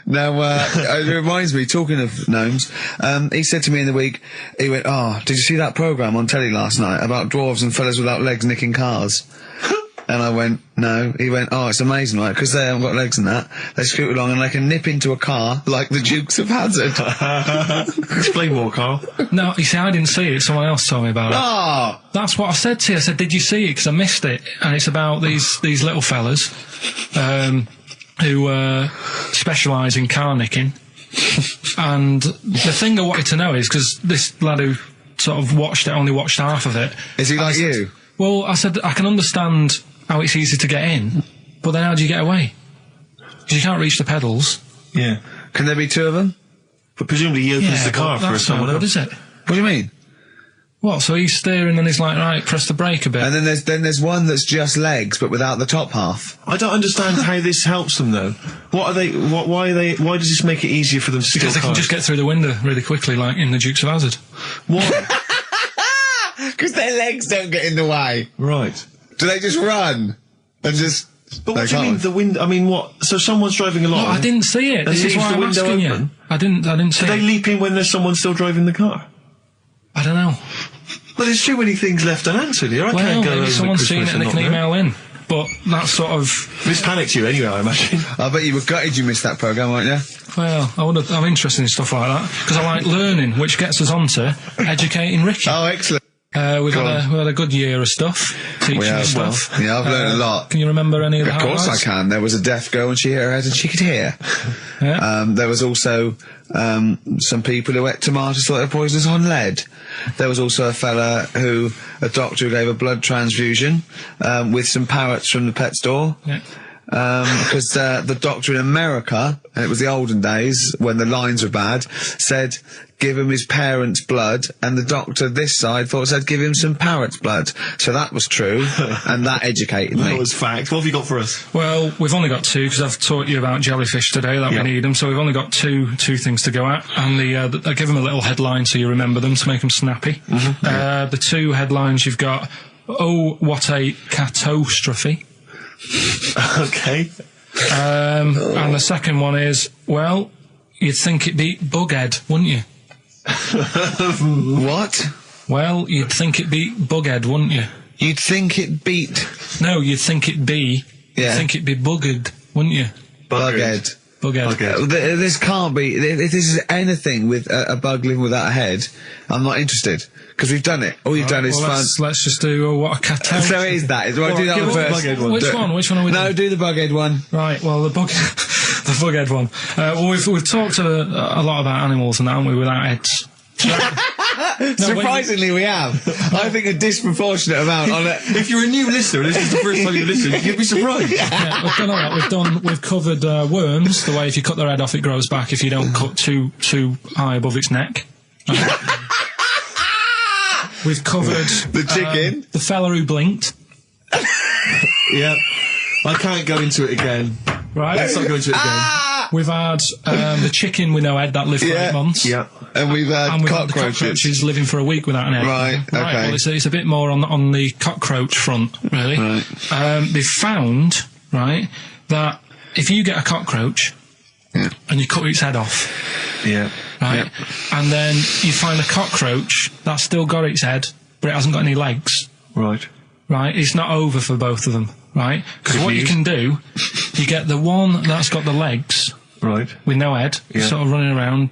Now, it reminds me, talking of gnomes, he said to me in the week, he went, "Oh, did you see that programme on telly last night about dwarves and fellas without legs nicking cars?" And I went, "No." He went, "Oh, it's amazing, right? Because they haven't got legs and that. They scoot along and they can nip into a car like the Dukes of Hazzard." Explain more, Carl. No, you see, I didn't see it. Someone else told me about it. Oh! That's what I said to you. I said, "Did you see it?" Because I missed it. And it's about these little fellas, who specialise in car nicking. And the thing I wanted to know is, because this lad who sort of only watched half of it. Is he like you? Well, I said, I can understand how it's easy to get in, but then how do you get away? Because you can't reach the pedals. Yeah. Can there be two of them? But presumably he opens the car for someone else. What is it? What do you mean? What, so he's steering and he's like, right, press the brake a bit. And then there's one that's just legs, but without the top half. I don't understand how this helps them, though. Why does this make it easier for them to steal Because they can just get through the window really quickly, like in the Dukes of Hazzard. What? Because their legs don't get in the way. Right. Do they just run? And just... But what do you mean, the window? I mean, what? So someone's driving along... No, I didn't see it. This is why I'm asking you. I didn't see it. Do they leap in when there's someone still driving the car? I don't know. Well, there's too many things left unanswered here. I can't go over someone's seen it and they can email in. But that's sort of... This panicked you anyway, I imagine. I bet you were gutted you missed that programme, weren't you? Well, I'm interested in stuff like that, because I like learning, which gets us on to educating Ricky. Oh, excellent. We've had a good year of stuff, teaching stuff. Well, yeah, I've learned a lot. Can you remember any of the highlights? Of course I can. There was a deaf girl and she hit her head and she could hear. Yeah. There was also some people who ate tomatoes thought they were poisonous on lead. There was also a doctor who gave a blood transfusion with some parrots from the pet store. Yeah. Because the doctor in America, and it was the olden days when the lines were bad, said give him his parents' blood, and the doctor this side said give him some parrot's blood. So that was true, and that educated me. That was fact. What have you got for us? Well, we've only got two, because I've taught you about jellyfish today, that we need them, so we've only got two things to go at, and I give them a little headline so you remember them to make them snappy. Mm-hmm. The two headlines you've got, "Oh, what a catastrophe." Okay. And the second one is, well, you'd think it'd be Bughead, wouldn't you? What? Well, you'd think it'd be Bughead, wouldn't you? You'd think it beat... No, you'd think it'd be... Yeah. You'd think it'd be Buggered, wouldn't you? Bughead. Bughead. This can't be... If this is anything with a bug living without a head, I'm not interested. Because we've done it. All you've done is fun. Let's just do what a catastrophe. So it is that. Do I do that one first? Which one are we doing? No, do the Bughead one. Right, well, the Bughead one. Well, we've talked a lot about animals and that, haven't we, without heads. Surprisingly, we have. I think a disproportionate amount on it. If you're a new listener and this is the first time you listen, you'd be surprised. Yeah, we've done all that. We've covered worms, the way if you cut their head off, it grows back if you don't cut too high above its neck. We've covered the chicken, the fella who blinked. Yeah, I can't go into it again. Right, let's not go into it again. We've had the chicken with no head that lived for 8 months. Yeah, and we've had the cockroaches living for a week without an egg. Right, okay. Well, it's a bit more on the cockroach front, really. Right. They've found, right, that if you get a cockroach and you cut its head off, right, and then you find a cockroach that's still got its head, but it hasn't got any legs. Right. Right, it's not over for both of them, right? Because what you can do, you get the one that's got the legs, right, with no head, sort of running around,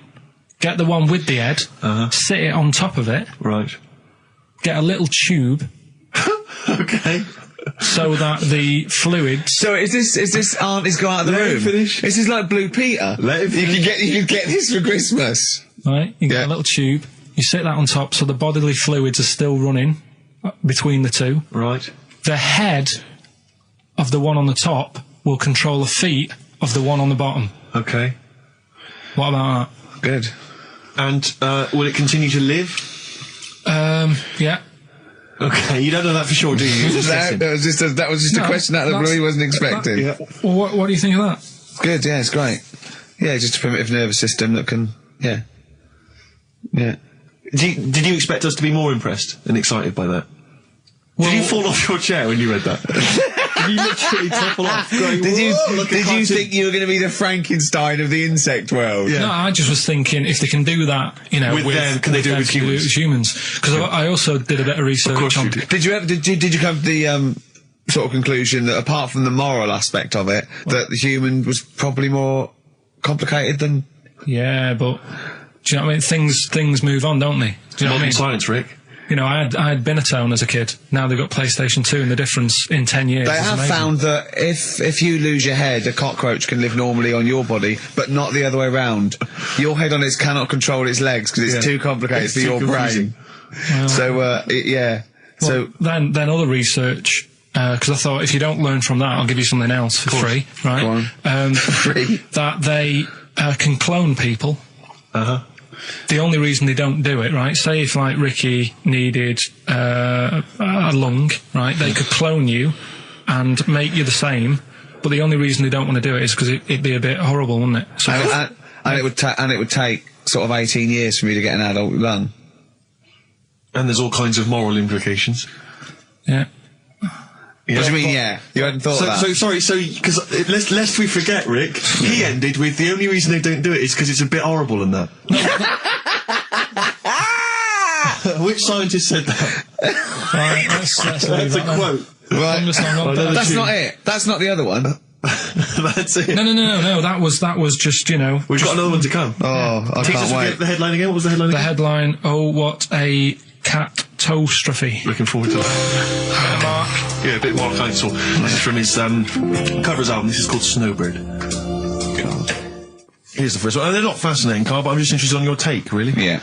get the one with the head, sit it on top of it, right, get a little tube, okay, so that the fluids... So is this Aunt is go out of the room? Let him finish. This is like Blue Peter. Let him finish. You can get this for Christmas. Right, you get a little tube, you sit that on top so the bodily fluids are still running between the two. Right. The head of the one on the top will control the feet of the one on the bottom. Okay. What about that? Good. And will it continue to live? Yeah. Okay, you don't know that for sure, do you? That was just a question out of the blue he wasn't expecting. Well, what do you think of that? Good, yeah, it's great. Yeah, just a primitive nervous system that can, yeah. Did you expect us to be more impressed and excited by that? Did you fall off your chair when you read that? You literally topple off. Going, Did you cartoon. think you were going to be the Frankenstein of the insect world? Yeah. No, I just was thinking if they can do that, you know, With them, can they do it with humans? Because I also did a bit of research course on. you did. Did you come to the sort of conclusion that apart from the moral aspect of it, that the human was probably more complicated than? Yeah, but do you know what I mean? Things move on, don't they? Do you know what I mean? Science, Rick. You know, I had Binatone as a kid. Now they've got PlayStation 2, and the difference in 10 years They is have amazing. found that if you lose your head, a cockroach can live normally on your body, but not the other way around. Your head on it cannot control its legs because it's too complicated It's for too your confusing. brain. Well, So, yeah. well, then other research, because I thought if you don't learn from that, I'll give you something else for free, right? Go on. Free. That they can clone people. The only reason they don't do it, right? Say if like Ricky needed a lung, right? They could clone you and make you the same. But the only reason they don't want to do it is because it'd be a bit horrible, wouldn't it? So And it would take sort of 18 years for me to get an adult lung. And there's all kinds of moral implications. yeah. What do you mean, yeah? You hadn't thought of that? Because lest we forget, Rick, he ended with the only reason they don't do it is because it's a bit horrible and that. Which scientist said that? Right, let's That's leave a that then. quote. Right. That's two. not it. That's not the other one. That's it. No. That was just, you know. We've got another one to come. Oh, I Teach can't us wait. the headline again. What was the headline The again? headline, oh, what a catastrophe. Looking forward to it. Mark. Yeah, a bit more counsel. This is from his covers album. This is called Snowbird. Here's the first one. They're not fascinating, Carl, but I'm just interested on your take, really. Yeah.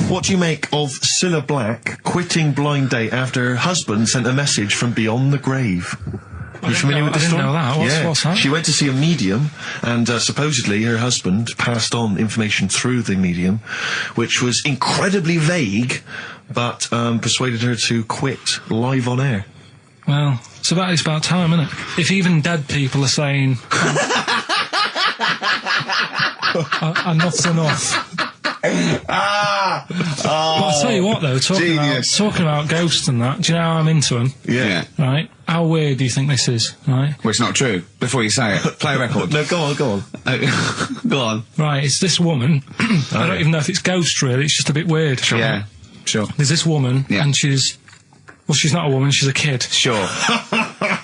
What do you make of Cilla Black quitting Blind Date after her husband sent a message from beyond the grave? Are you familiar with this I didn't story? know that. What's that? She went to see a medium, and supposedly her husband passed on information through the medium, which was incredibly vague, but persuaded her to quit live on air. Well, it's about time, isn't it? If even dead people are saying, enough's enough. But I'll tell you what, though, talking about ghosts and that, do you know how I'm into them? Yeah. Right? How weird do you think this is, right? Well, it's not true. Before you say it, play a record. No, go on. Go on. Right, it's this woman. I don't even know if it's ghost, really. It's just a bit weird. Yeah. Sure. There's this woman, Yeah. and she's not a woman, she's a kid. Sure.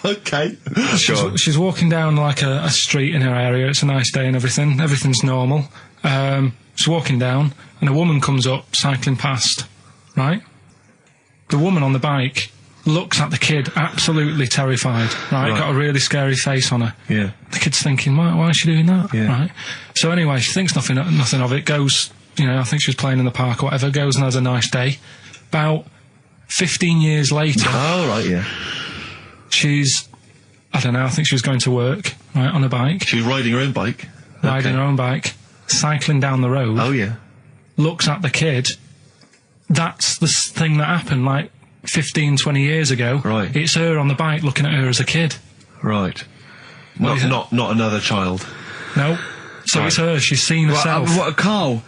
Okay. Sure. She's walking down like a street in her area. It's a nice day and everything. Everything's normal. She's walking down, and a woman comes up, cycling past, right? The woman on the bike looks at the kid, absolutely terrified, right? Got a really scary face on her. Yeah. The kid's thinking, why is she doing that? Yeah. Right? So anyway, she thinks nothing of it, goes, you know, I think she was playing in the park or whatever, goes and has a nice day. About 15 years later, Oh, right, yeah. she's, I don't know, I think she was going to work, right, on a bike, She was riding her own bike. riding her own bike, cycling down the road, Oh, yeah. looks at the kid. That's the thing that happened, like, 15, 20 years ago. Right. It's her on the bike looking at her as a kid. Right. What is it? Not another child. No. So Right. it's her, she's seen herself. Carl?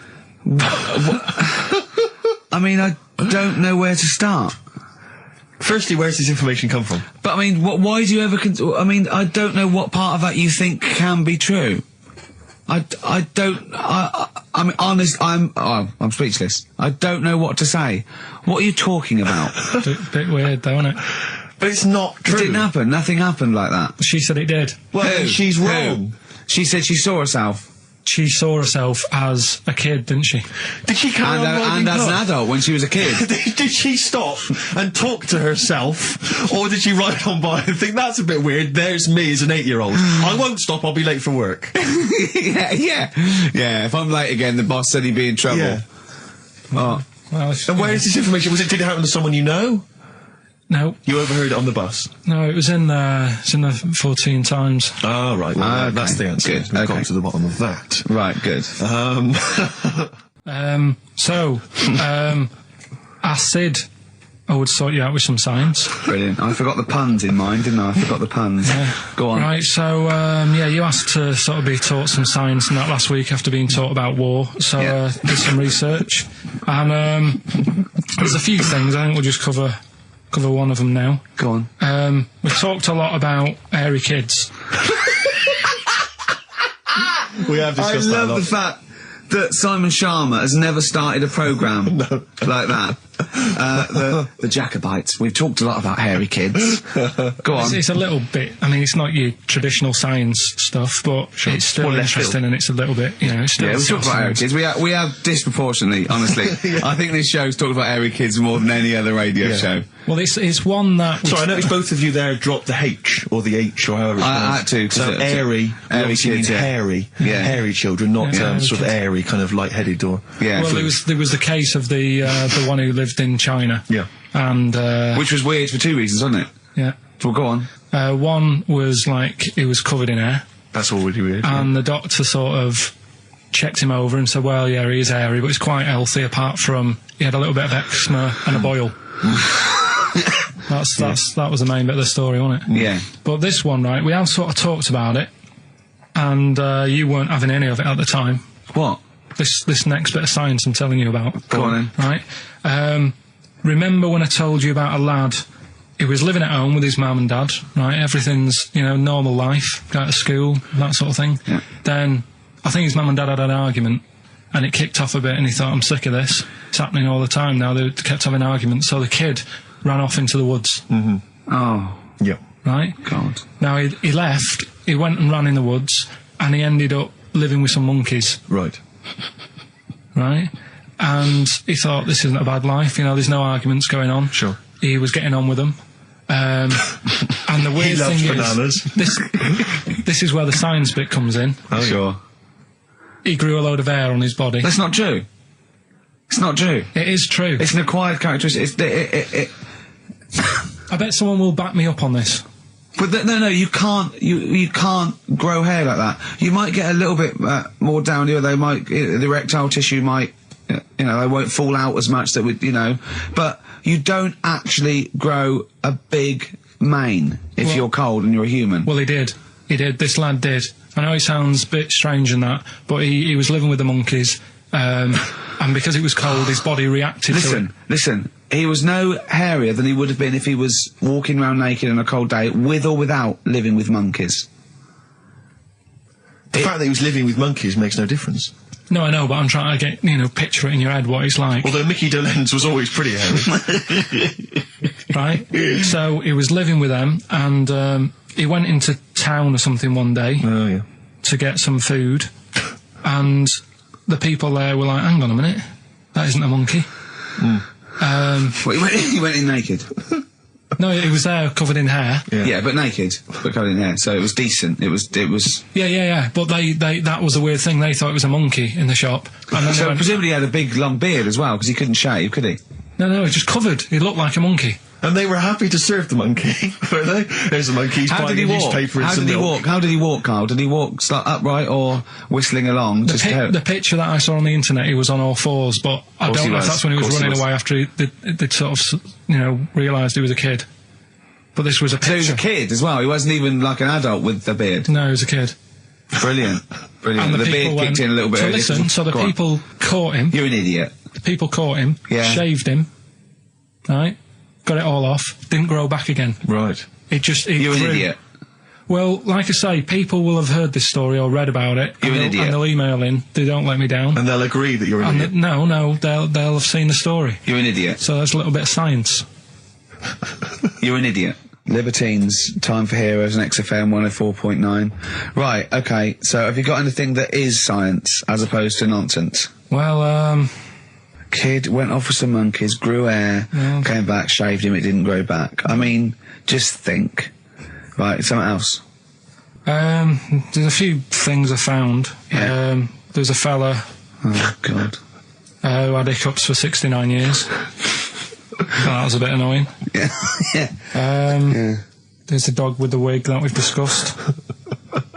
I mean, I don't know where to start. Firstly, where's this information come from? But I mean, why do you ever? I mean, I don't know what part of that you think can be true. I don't. I'm honest. I'm speechless. I don't know what to say. What are you talking about? Bit weird, though, isn't it? But it's not It true. didn't happen. Nothing happened like that. She said it did. Well, Who? she's Who? wrong. She said she saw herself. She saw herself as a kid, didn't she? Did she carry on riding And as an cars? adult when she was a kid. Did she stop and talk to herself, or did she ride on by and think that's a bit weird? There's me as an 8-year-old. I won't stop. I'll be late for work. yeah. If I'm late again, the boss said he'd be in trouble. Yeah. Oh. Well, And where is this information? Did it happen to someone you know? No, You overheard it on the bus. no, it was in the 14 Times. Ah, right. Well, Okay. that's the answer. Good. We've Okay. gone to the bottom of that. Right. Good. Acid. I would sort you out with some science. Brilliant. I forgot the puns in mine, didn't I? I forgot the puns. Go on. Right, so, you asked to sort of be taught some science and that last week after being taught about war, so, Yeah. did some research. And, there's a few things, I think we'll just cover cover one of them now. Go on. We talked a lot about hairy kids. We have discussed that a I love lot. the fact that Simon Sharma has never started a programme like that. The Jacobites. We've talked a lot about hairy kids. Go on. It's a little bit, I mean, it's not your traditional science stuff, but it's still More left interesting, field. and it's a little bit, you know, it's still... Yeah, we've talked about hairy kids. We have disproportionately, honestly. I think this show's talked about hairy kids more than any other radio show. Well, it's one that... Sorry, I noticed both of you there dropped the H, or the H, or however it's I had to, 'cause So it's airy, kids, means yeah. hairy. Yeah. Hairy children, not Yeah, sort of kids. airy, kind of light-headed or... Yeah. Well, there was the case of the one who lived in China. Yeah. And, Which was weird for two reasons, wasn't it? yeah. Well, go on. One was, like, he was covered in hair, That's already weird. and the doctor sort of checked him over and said, well, yeah, he is hairy, but he's quite healthy, apart from he had a little bit of eczema and a boil. That was the main bit of the story, wasn't it? Yeah. But this one, right, we have sort of talked about it, and you weren't having any of it at the time. What? This next bit of science I'm telling you about. Go on then. Right? Remember when I told you about a lad who was living at home with his mum and dad, right? Everything's, you know, normal life, go to school, that sort of thing. Yeah. Then, I think his mum and dad had an argument, and it kicked off a bit, and he thought, I'm sick of this. It's happening all the time now. They kept having arguments, so the kid ran off into the woods, Oh, Yeah. right? God. Now, he left, he went and ran in the woods, and he ended up living with some monkeys, Right. right? And he thought, this isn't a bad life, you know, there's no arguments going on. Sure. He was getting on with them. And the weird loves thing bananas. is, this is where the science bit comes in. Oh, sure. He grew a load of hair on his body. That's not true. It's not true. It is true. It's an acquired characteristic. I bet someone will back me up on this. But no, you can't. You can't grow hair like that. You might get a little bit more down here. They might, the erectile tissue might, you know, they won't fall out as much. That would, you know, but you don't actually grow a big mane if you're cold and you're a human. Well, he did. He did. This lad did. I know it sounds a bit strange and that, but he was living with the monkeys, and because it was cold, his body reacted to it. Listen. He was no hairier than he would have been if he was walking around naked on a cold day, with or without living with monkeys. The fact that he was living with monkeys makes no difference. No, I know, but I'm trying to get, you know, picture it in your head what it's like. Although Mickey Dolenz was always pretty hairy. Right? So he was living with them, and he went into town or something one day Oh, yeah. to get some food, and the people there were like, hang on a minute, that isn't a monkey. Well, he went in naked. No, he was there covered in hair. Yeah, but naked, but covered in hair. So it was decent. It was. Yeah. But they that was the weird thing. They thought it was a monkey in the shop. And then they So went, presumably he had a big long beard as well, because he couldn't shave, could he? no, he was just covered. He looked like a monkey. And they were happy to serve the monkey, were they? There's a monkey, he's How buying did he a walk? newspaper and How some did he milk. walk? How did he walk, Carl? Did he walk upright or whistling along? The picture that I saw on the internet, he was on all fours, but I Course don't he know if was. that's when he was Course he running was. away after they'd sort of, you know, realised he was a kid. But this was a So he was picture. a kid as well. He wasn't even like an adult with the beard. No, he was a kid. Brilliant. And The people beard went, kicked in a little bit so early. listen, so the Go on. people caught him. You're an idiot. The people caught him, Yeah. shaved him, right? Got it all off, didn't grow back again. Right. It You're an grew. idiot. Well, like I say, people will have heard this story or read about it. You're an and idiot. they'll email in. They don't let me down. And they'll agree that you're an And idiot. no, they'll have seen the story. You're an idiot. So there's a little bit of science. You're an idiot. Libertines, Time for Heroes, and XFM 104.9. Right, okay, so have you got anything that is science as opposed to nonsense? Well, Kid went off with some monkeys, grew hair, came back, shaved him, it didn't grow back. I mean, just think. Right, something else. there's a few things I found. Yeah. There's a fella Oh, God. who had hiccups for 69 years. That was a bit annoying. Yeah. Yeah. There's the dog with the wig that we've discussed.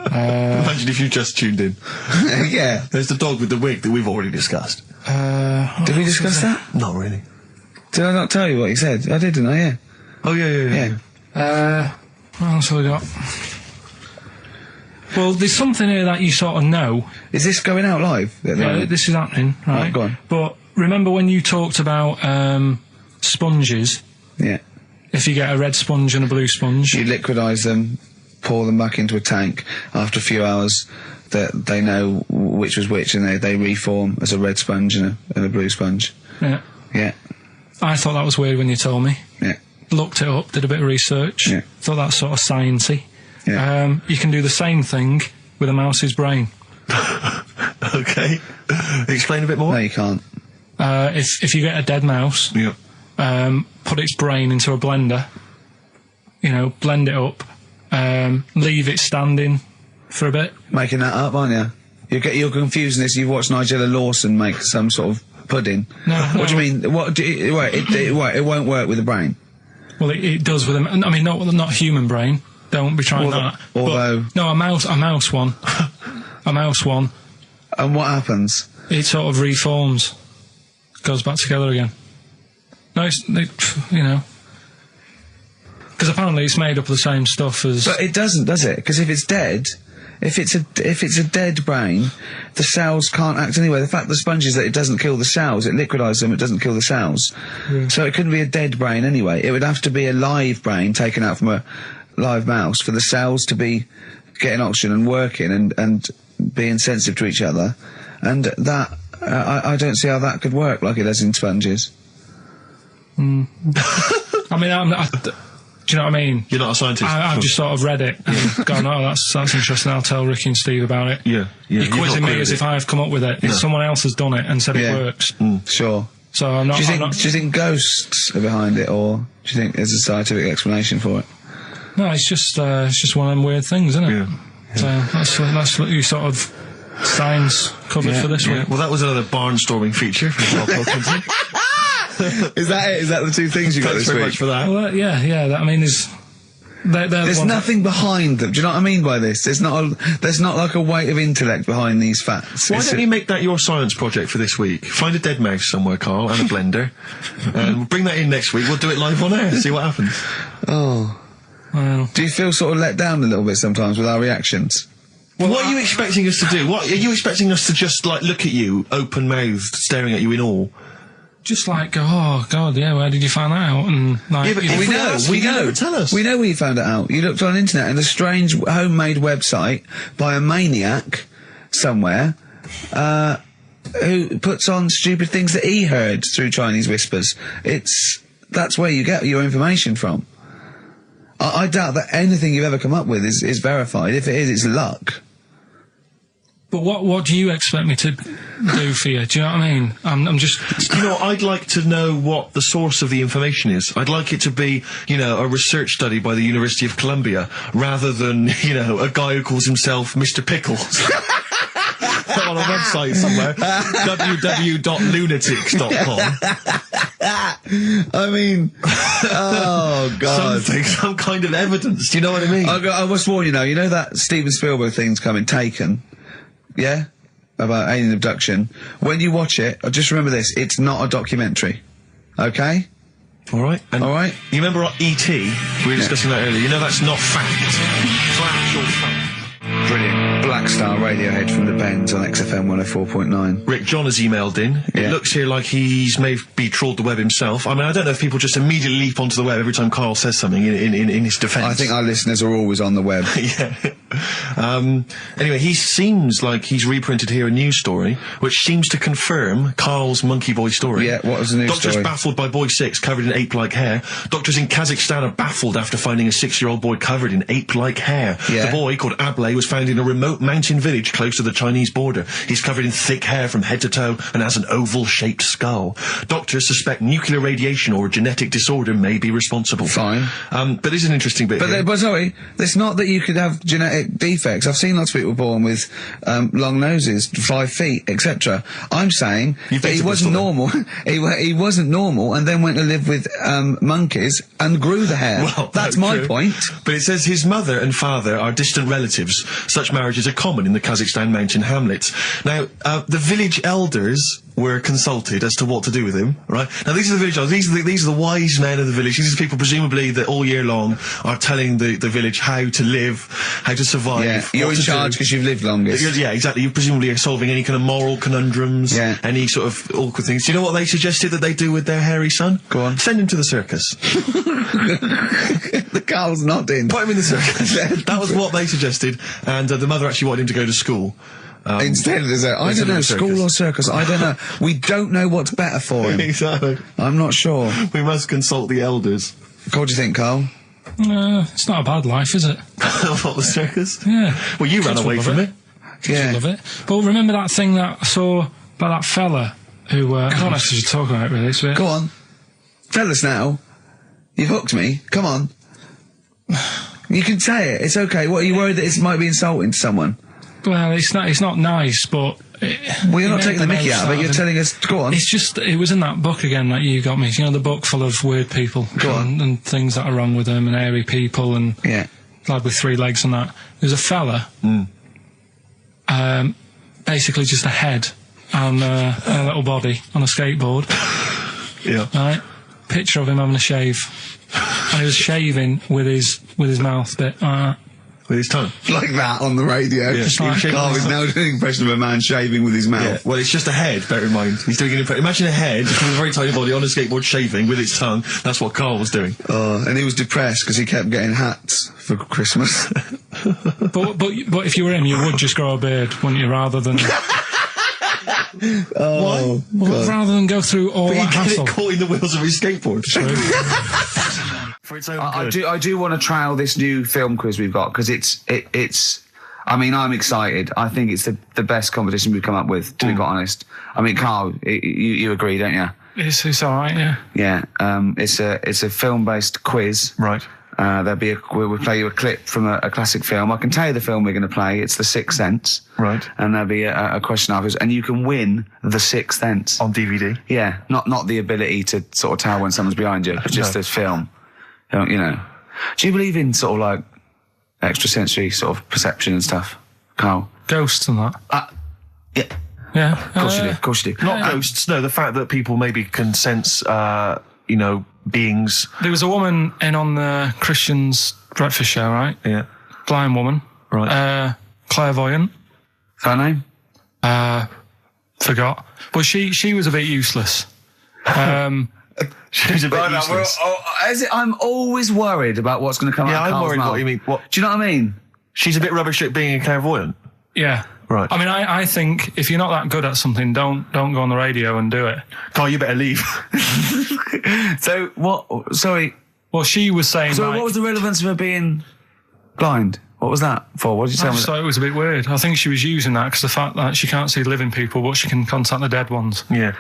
Imagine if you just tuned in. Yeah. There's the dog with the wig that we've already discussed. Did we discuss that? Not really. Did I not tell you what he said? I did, didn't I? Yeah. Oh, yeah. What else have we got? Well, there's something here that you sort of know. Is this going out live? This is happening, right? Go on. But remember when you talked about sponges? Yeah. if you get a red sponge and a blue sponge, You liquidise them, pour them back into a tank. After a few hours, they know which was which, and they reform as a red sponge and a blue sponge. yeah. Yeah, I thought that was weird when you told me. yeah, Looked it up, did a bit of research. Yeah. Thought that's sort of sciencey. yeah. You can do the same thing with a mouse's brain. Okay. Explain a bit more. No, you can't. If you get a dead mouse, Yeah. put its brain into a blender, blend it up, leave it standing for a bit. Making that up, aren't you? You're confusing this. You've watched Nigella Lawson make some sort of pudding. No, What do you mean? It won't work with the brain. Well, it does with them. I mean, not human brain. Don't be trying that. Although, No, a mouse one. A mouse one. and what happens? It sort of reforms, goes back together again. No, because apparently it's made up of the same stuff as. But it doesn't, does it? Because if it's dead, if it's a dead brain, the cells can't act anyway. The fact the sponge is that it doesn't kill the cells, it liquidises them, it doesn't kill the cells. Yeah. So it couldn't be a dead brain anyway. It would have to be a live brain taken out from a live mouse for the cells to be getting oxygen and working and being sensitive to each other. And that, I don't see how that could work like it does in sponges. I mean, do you know what I mean? You're not a scientist. I've just sort of read it and gone, oh, that's interesting, I'll tell Ricky and Steve about it. Yeah. You're quizzing me as if I've come up with it. If someone else has done it and said Yeah. it works. Sure. So I'm not... Do you think ghosts are behind it, or do you think there's a scientific explanation for it? No, it's just one of them weird things, isn't it? Yeah. So that's what you sort of science covered for this Yeah. week. Well, that was another barnstorming feature from Karl Pilkington. Is that it? Is that the two things you got Thanks this very week? much for that. Well, I mean, There's nothing behind them. Do you know what I mean by this? There's not like a weight of intellect behind these facts. Why don't you make that your science project for this week? Find a dead mouse somewhere, Carl, and a blender. We'll bring that in next week. We'll do it live on air. See what happens. Oh. Well, Do you feel sort of let down a little bit sometimes with our reactions? Well, what are you expecting us to do? What are you expecting us to just like look at you, open-mouthed, staring at you in awe? just like go, oh God, yeah, where did you find that out? And like, Yeah, but you know, if we know. Tell us. We know where you found it out. You looked on the internet and a strange homemade website by a maniac somewhere, who puts on stupid things that he heard through Chinese whispers. That's where you get your information from. I doubt that anything you've ever come up with is verified. If it is, it's luck. But what do you expect me to do for you? Do you know what I mean? I'm just... You know, I'd like to know what the source of the information is. I'd like it to be, you know, a research study by the University of Columbia, rather than, you know, a guy who calls himself Mr. Pickles. On a website somewhere, www.lunatics.com. I mean, oh God. Some kind of evidence, do you know what I mean? I must warn you now, you know that Steven Spielberg thing's coming, Taken? Yeah? About alien abduction. When you watch it, just remember this, it's not a documentary. Okay? Alright. Alright? You remember E.T.? We were discussing that earlier. You know that's not fact. It's actual fact. Brilliant. Black Star Radiohead from the Bends on XFM 104.9. Rick John has emailed in. Yeah. It looks here like he's maybe trawled the web himself. I mean, I don't know if people just immediately leap onto the web every time Karl says something in his defence. I think our listeners are always on the web. Yeah. Anyway, he seems like he's reprinted here a news story, which seems to confirm Karl's monkey boy story. Yeah, what was the news Doctors story? baffled by boy 6 covered in ape-like hair. Doctors in Kazakhstan are baffled after finding a 6-year-old boy covered in ape-like hair. Yeah. The boy, called Ablay, was found in a remote mountain village close to the Chinese border. He's covered in thick hair from head to toe and has an oval-shaped skull. Doctors suspect nuclear radiation or a genetic disorder may be responsible. Fine. But there's an interesting bit here. But sorry, it's not that you could have genetic defects. I've seen lots of people born with long noses, 5 feet, etc. I'm saying You've that been he to wasn't Bristol, normal. he wasn't normal, and then went to live with monkeys and grew the hair. Well, that's no, my true. point. But it says his mother and father are distant relatives. Such marriages are common in the Kazakhstan mountain hamlets. Now, the village elders were consulted as to what to do with him, right? Now, these are the village elders. These are the wise men of the village. These are people, presumably, that all year long are telling the village how to live, how to survive. Yeah, you're in charge because you've lived longest. Yeah, exactly. You presumably are solving any kind of moral conundrums, any sort of awkward things. Do you know what they suggested that they do with their hairy son? Go on. Send him to the circus. The Carl's nodding. Put him in the circus. That was what they suggested, and the mother actually wanted him to go to school. Instead, there's I don't know, school or circus, I don't know. We don't know what's better for him. Exactly. I'm not sure. We must consult the elders. What do you think, Karl? It's not a bad life, is it? What, the circus? Yeah. Well, you ran away from it. Kids will love it. But remember that thing that I saw about that fella who, I don't know if you should talk about it really, so Go on. Tell us now. You've hooked me. Come on. You can say it. It's okay. What, are you worried that it might be insulting to someone? Well, it's not nice, but... Well, you're not taking the mickey out of it, you're telling us... Go on. It's just, it was in that book again that you got me. You know, the book full of weird people. Go on. And things that are wrong with them, and hairy people, and... Yeah. Lad with 3 legs and that. There's a fella... basically just a head and a little body on a skateboard. Yeah. Right? Picture of him having a shave. And he was shaving with his mouth bit. With his tongue. Like that on the radio. Yeah. Just like Karl is now doing an impression of a man shaving with his mouth. Yeah. Well, it's just a head, bear in mind. He's doing an impression. Imagine a head with a very tiny body on a skateboard shaving with its tongue. That's what Karl was doing. And he was depressed because he kept getting hats for Christmas. but if you were him, you would just grow a beard, wouldn't you, rather than... Oh, well, rather than go through all that Get hassle. it caught in the wheels of his skateboard. For its own good. I do want to trail this new film quiz we've got because it's. I mean, I'm excited. I think it's the best competition we've come up with. To be quite honest, I mean, Karl, you agree, don't you? It's all right, yeah. Yeah. It's a film-based quiz. Right. We'll play you a clip from a classic film. I can tell you the film we're going to play. It's The Sixth Sense. Right. And there'll be a question afterwards, and you can win The Sixth Sense On DVD. Yeah, not the ability to sort of tell when someone's behind you, but just the film. You know. Do you believe in sort of like extrasensory sort of perception and stuff, Karl? Ghosts and that. Yeah. Yeah. Of course you do. Of course you do. Not ghosts. No, the fact that people maybe can sense, beings. There was a woman in on the Christian's breakfast show, right? Yeah. Blind woman. Right. Clairvoyant. Her name? Forgot. But she was a bit useless. She's a bit useless. I'm always worried about what's going to come out of I'm Karl's worried mouth. what you mean. What? Do you know what I mean? She's a bit rubbish at being a clairvoyant. Yeah. Right. I mean, I think if you're not that good at something, don't go on the radio and do it. Karl, you better leave. So, what... Sorry. Well, she was saying, So what was the relevance of her being blind? What was that for? What did you I tell me? just thought it was a bit weird. I think she was using that because the fact that she can't see living people, but she can contact the dead ones. Yeah.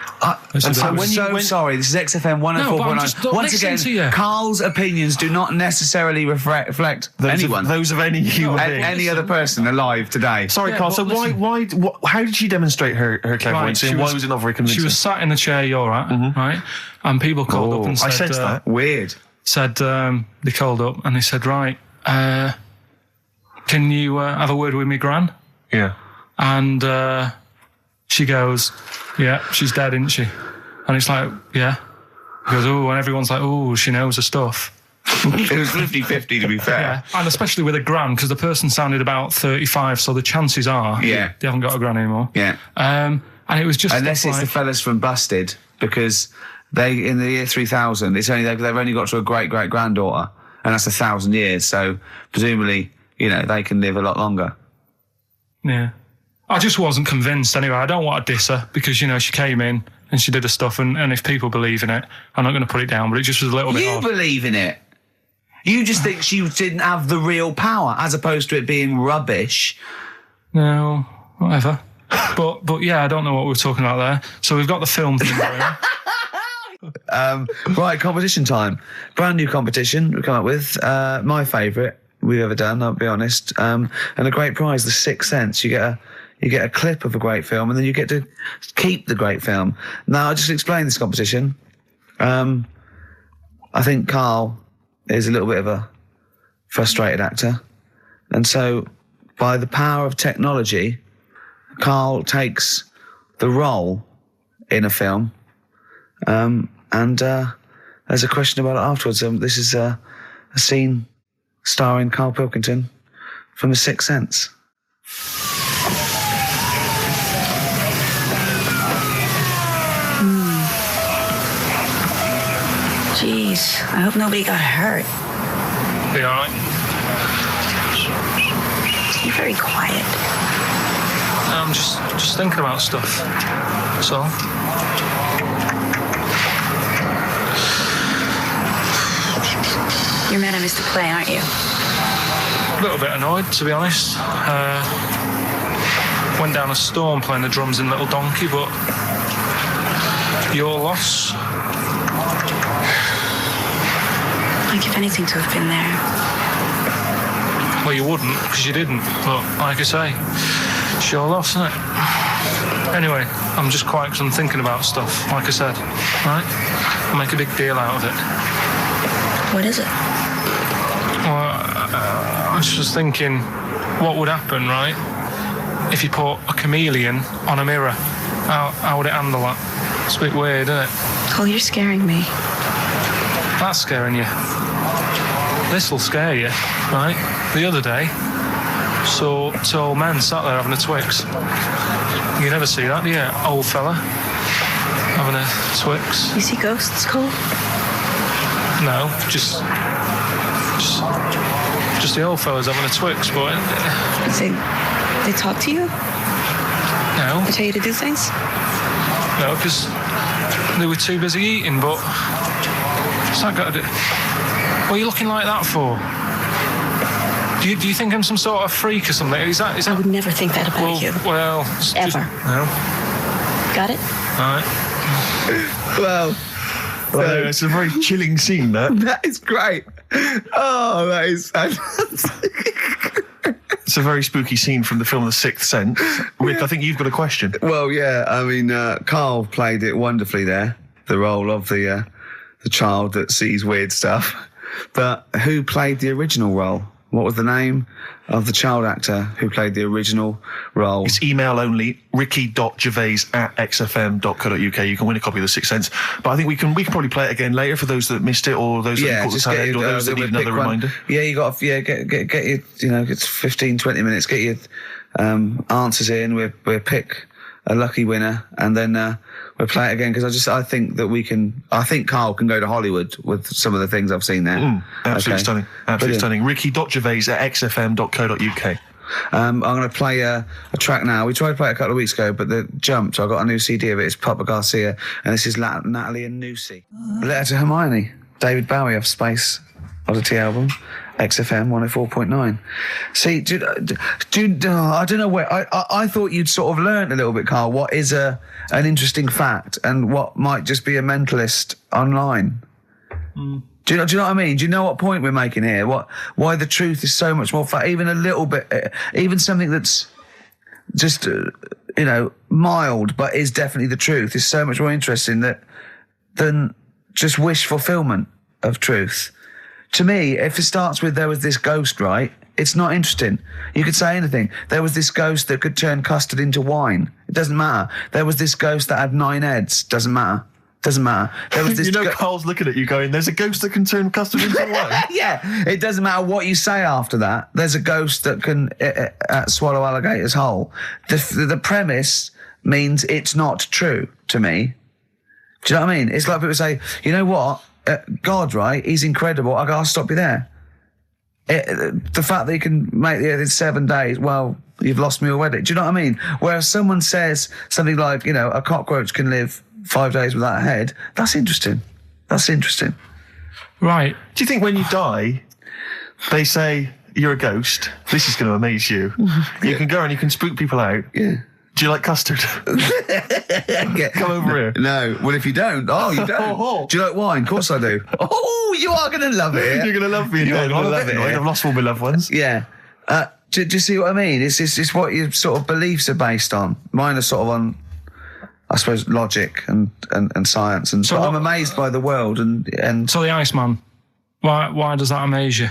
It's a bit I'm weird. sorry. This is XFM 104.9. No, but I'm just not Once listening again, to you. Karl's opinions do not necessarily reflect anyone. Those of any human being. Any other person alive today. Sorry, Yeah, Karl. but So listen. how did she demonstrate her clairvoyance? Right, And why was it not very convincing? She was sat in the chair you're at, right? And people called up and said... I sensed that. Weird. They called up and they said, right, can you have a word with me, Gran? Yeah. And she goes, yeah, she's dead, isn't she? And it's like, yeah. He goes, oh, and everyone's like, oh, she knows her stuff. It was 50-50 to be fair. Yeah, and especially with a gran, because the person sounded about 35, so the chances are they haven't got a gran anymore. Yeah. And it was just... Unless it's the fellas from Busted, because they, in the year 3000, they've only got to a great-great-granddaughter, and that's 1,000 years, so presumably, they can live a lot longer. Yeah. I just wasn't convinced anyway. I don't want to diss her because, she came in and she did her stuff, and if people believe in it, I'm not going to put it down, but it just was a little bit odd. You believe in it? You just think she didn't have the real power, as opposed to it being rubbish. No, whatever. but yeah, I don't know what we were talking about there. So we've got the film thing going. Right, competition time. Brand new competition we've come up with. My favourite we've ever done, I'll be honest. And a great prize, The Sixth Sense. You get a clip of a great film, and then you get to keep the great film. Now, I'll just explain this competition. I think Karl is a little bit of a frustrated actor. And so, by the power of technology, Karl takes the role in a film. And there's a question about it afterwards. This is a scene starring Karl Pilkington from The Sixth Sense. Jeez, I hope nobody got hurt. Be alright? You're very quiet. I'm just thinking about stuff. That's all. You're mad I missed the play, aren't you? A little bit annoyed, to be honest. Went down a storm playing the drums in Little Donkey, but your loss. I'd give anything to have been there. Well, you wouldn't, because you didn't. But like I say, it's your loss, isn't it? Anyway, I'm just quiet because I'm thinking about stuff, like I said. Right? I'll make a big deal out of it. What is it? Well, I was just thinking, what would happen, right, if you put a chameleon on a mirror? How would it handle that? It's a bit weird, isn't it? Oh, you're scaring me. That's scaring you. This'll scare you, right? The other day, saw two old men sat there having a Twix. You never see that, do you? Old fella having a Twix. You see ghosts, Cole? No, just the old fellas having a Twix, but... They talk to you? No. They tell you to do things? No, because they were too busy eating, but... What's that got to do? What are you looking like that for? Do you think I'm some sort of freak or something? Is that... I would never think that about you. Well... Ever. No. Got it? All right. Well, it's a very chilling scene, that. That is great. Oh, that is fantastic. It's a very spooky scene from the film The Sixth Sense. Rick, I think you've got a question. Well, yeah, I mean, Karl played it wonderfully there, the role of the child that sees weird stuff. But who played the original role? What was the name of the child actor who played the original role? It's email only, ricky.gervais@xfm.co.uk. You can win a copy of The Sixth Sense. But I think we can probably play it again later for those that missed it, or those that caught the tail end, or those that need another reminder. Yeah, you got get your, it's 15, 20 minutes, get your answers in, we'll pick a lucky winner, and then we'll play it again, because I think Karl can go to Hollywood with some of the things I've seen there. Absolutely stunning. Absolutely stunning. ricky.gervais@xfm.co.uk. I'm going to play a track now. We tried to play it a couple of weeks ago, but it jumped. I got a new CD of it. It's Papa Garcia, and this is Natalie and Nusi. Letter to Hermione. David Bowie off Space Oddity album. XFM 104.9. See, I don't know where. I thought you'd sort of learnt a little bit, Karl, what is an interesting fact and what might just be a mentalist online. Do you know what I mean? Do you know what point we're making here? Why the truth is so much more even a little bit, even something that's just mild but is definitely the truth is so much more interesting than just wish fulfillment of truth. To me, if it starts with there was this ghost, right, it's not interesting. You could say anything. There was this ghost that could turn custard into wine. It doesn't matter. There was this ghost that had 9 heads. Doesn't matter. Doesn't matter. There was this Carl's looking at you going, there's a ghost that can turn custard into wine. Yeah, it doesn't matter what you say after that. There's a ghost that can swallow alligators whole. The premise means it's not true to me. Do you know what I mean? It's like people say, you know what? God, right? He's incredible. I'll stop you there. The fact that he can make the earth in 7 days, well, you've lost me already. Do you know what I mean? Whereas someone says something like, a cockroach can live 5 days without a head, that's interesting. That's interesting. Right. Do you think when you die, they say, you're a ghost, this is going to amaze you. You can go and you can spook people out. Yeah. Do you like custard? Come over here. No. Well, if you don't, you don't. Do you like wine? Of course I do. Oh, you are going to love it. You're going to love me. You're going to love it. I've lost all my loved ones. Yeah. Do you see what I mean? It's what your sort of beliefs are based on. Mine are sort of on, I suppose, logic and science. And so I'm amazed by the world. And so the Iceman, why does that amaze you?